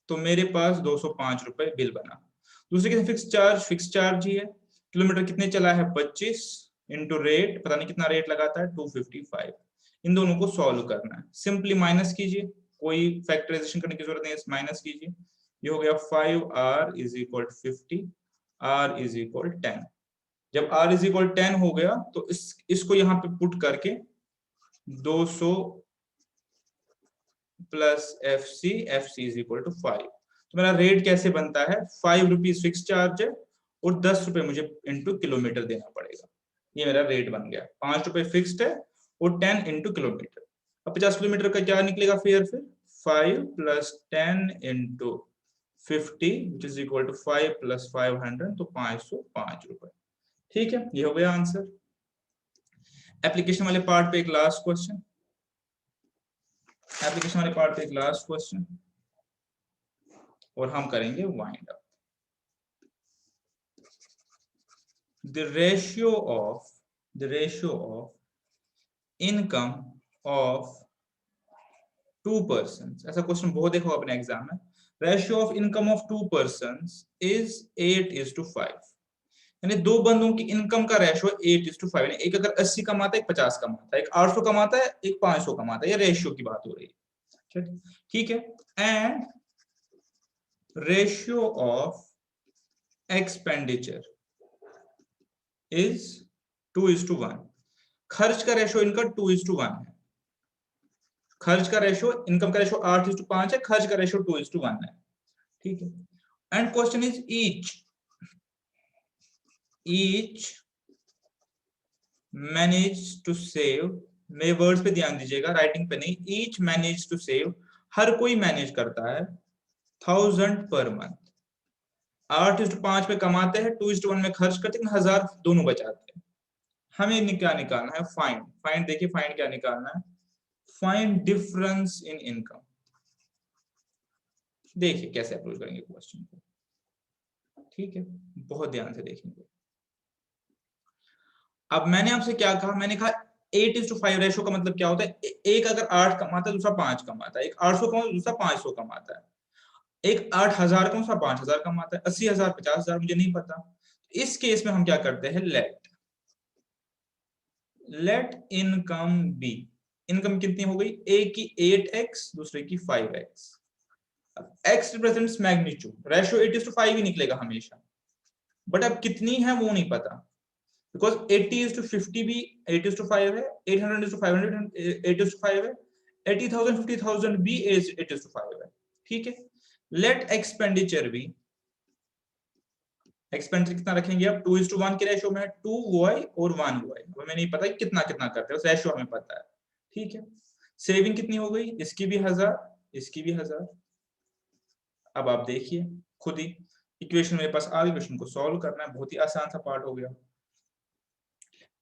तो मेरे पास 205 रुपए बिल बना। दूसरे केस फिक्स चार्ज ही है, किलोमीटर कितने चला है 25 इंटू रेट, पता नहीं कितना रेट लगाता है 255। इन दोनों को सॉल्व करना है, सिंपली माइनस कीजिए, कोई फैक्टराइजेशन करने की जरूरत नहीं है, माइनस कीजिए। ये हो गया 5r is equal 50, r is equal 10। जब r इज इक्वल 10 हो गया तो इसको यहाँ पे पुट करके 200 plus FC is equal to 5। तो मेरा रेट कैसे बनता है, 5 रुपीज फिक्स चार्ज है और 10 रुपए मुझे इंटू किलोमीटर देना पड़ेगा, ये मेरा रेट बन गया। 5 रुपए फिक्स्ड है और 10 इंटू किलोमीटर। अब 50 किलोमीटर का क्या निकलेगा फेयर, फिर 5 plus 10 into 50 which is equal to 5 plus 500, तो 505 रुपए। ठीक है, ये हो गया आंसर। एप्लीकेशन वाले पार्ट पे एक लास्ट क्वेश्चन, एप्लीकेशन वाले पार्ट पे एक लास्ट क्वेश्चन और हम करेंगे wind up. The ratio of income of 2 persons, ऐसा क्वेश्चन बहुत देखो अपने एग्जाम में। Ratio of income of 2 persons is 8:5, यानी दो बंदों की इनकम का रेशियो 8:5, यानी एक अगर 80 कमाता है, एक 50 कमाता है, एक 800 कमाता है, एक 500 कमाता है, ये रेशियो की बात हो रही है, ठीक है। And ratio of expenditure is 2:1, खर्च का रेशियो इनका 2:1 है। खर्च का रेशियो, इनकम का रेशियो 8:5 है, खर्च का रेशियो 2:1 है, ठीक है। And question is each manage to save, मेरे वर्ड्स पे ध्यान दीजिएगा, राइटिंग पे नहीं, ईच मैनेज टू सेव, हर कोई मैनेज करता है 1000 पर मंथ। 8:5 पे कमाते हैं, 2:1 में खर्च करते हैं, 1000 दोनों बचाते हैं। हमें क्या निकालना है? फाइंड। फाइंड देखिए, फाइंड क्या निकालना है? Find difference in income. देखिए कैसे अप्रोच करेंगे क्वेश्चन को, ठीक है, बहुत ध्यान से देखेंगे। अब मैंने आपसे क्या कहा? मैंने कहा 8:5 रेशो का मतलब क्या होता है? एक अगर 8 कमाता है, दूसरा 5 कमाता है, एक 800 कमाता है, दूसरा 500 कमाता है, एक 8000 का, दूसरा 5000 कमाता है, 80,000 50,000, मुझे नहीं पता। इस केस में हम क्या करते हैं? Late income B. इनकम कितनी हो गई? एक की 8x, दूसरे की 5x। x represents magnitude, ratio 8:5 ही निकलेगा हमेशा, बट अब कितनी है वो नहीं पता, बिकॉज 80:50 भी 8:5 है, 800:500 8:5 है, 80,000 50,000 भी 8:5 है, ठीक है। लेट एक्सपेंडिचर भी, एक्सपेंडिचर कितना रखेंगे? अब 2:1 के रेशियो में 2y और 1y, हमें नहीं पता कितना कितना करते हैं, उस रेशियो हमें पता है, ठीक है। सेविंग कितनी हो गई? इसकी भी 1000, इसकी भी 1000। अब आप देखिए खुद ही, इक्वेशन मेरे पास आ गई, इक्वेशन को सॉल्व करना है, बहुत ही आसान सा पार्ट हो गया।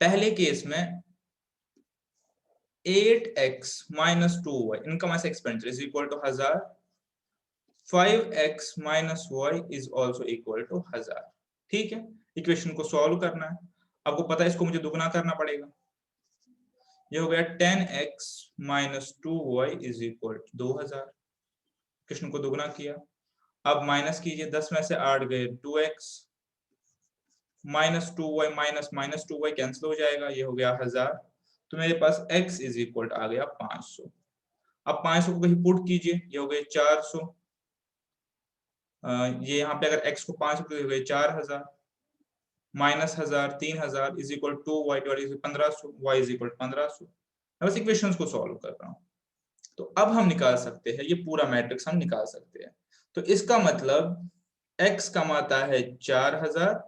पहले केस में 8x minus 2y, income minus expenditure is equal to 1000, 5x minus y is also equal to 1000, ठीक है। इक्वेशन को सॉल्व करना है, आपको पता है इसको मुझे दुगना करना पड़ेगा, ये हो गया 10x minus 2y is equal to 2000, equation को दुगना किया। अब माइनस कीजिए, 10 में से 8 गए 2x, minus 2y minus minus 2y cancel हो जाएगा, ये हो गया 1000, तो मेरे पास x इज इक्वल आ गया 500। अब 500 को कहीं पुट कीजिए, ये हो गए 400, ये यहाँ पे अगर x को 5 हो गए 4000, minus 1000 3000 is equal to y divided 1500, y is equal 1500। मैं बस इक्वेशंस को सॉल्व कर रहा हूँ। तो अब हम निकाल सकते हैं, ये पूरा मैट्रिक्स हम निकाल सकते हैं। तो इसका मतलब x कमाता है 4000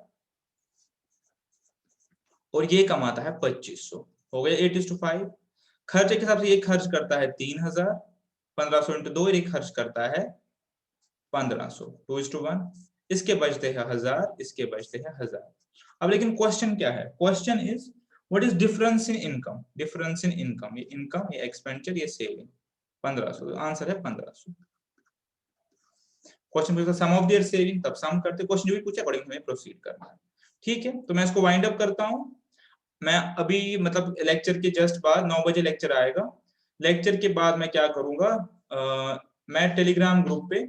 और ये कमाता है 2500, हो गया 8:5। खर्चे के हिसाब से ये खर्च करता है 3000, 1500 इंटू 2, ये खर्च करता है 1500, 2:1। इसके बचते हैं 1000, इसके बचते हैं 1000। अब लेकिन क्वेश्चन क्या है? Question is what is difference in income? Difference in income, ये इनकम, ये एक्सपेंडिचर, ये सेविंग, 1500, तो आंसर है 1500। क्वेश्चन पूछा सम ऑफ देयर सेविंग, तब सम करते, क्वेश्चन जो भी पूछा अकॉर्डिंग हमें प्रोसीड करना है, ठीक है। तो मैं इसको वाइंड अप करता हूं। मैं अभी मतलब लेक्चर के जस्ट बाद 9 बजे लेक्चर आएगा, लेक्चर के बाद मैं क्या करूंगा, मैं टेलीग्राम ग्रुप पे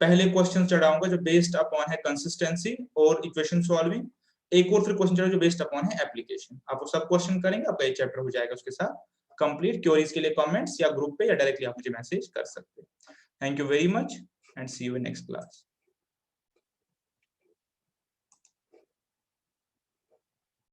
पहले क्वेश्चन चढ़ाऊंगा जो बेस्ड अपॉन है कंसिस्टेंसी और इक्वेशन सॉल्विंग, एक और फिर क्वेश्चन चढ़ाऊंगा जो बेस्ड अपॉन है एप्लीकेशन। आप वो सब क्वेश्चन करेंगे, आपका एक चैप्टर हो जाएगा उसके साथ कंप्लीट। क्वेरीज के लिए कमेंट्स या ग्रुप पे या डायरेक्टली आप मुझे मैसेज कर सकते हैं। Thank you very much and see you in next class.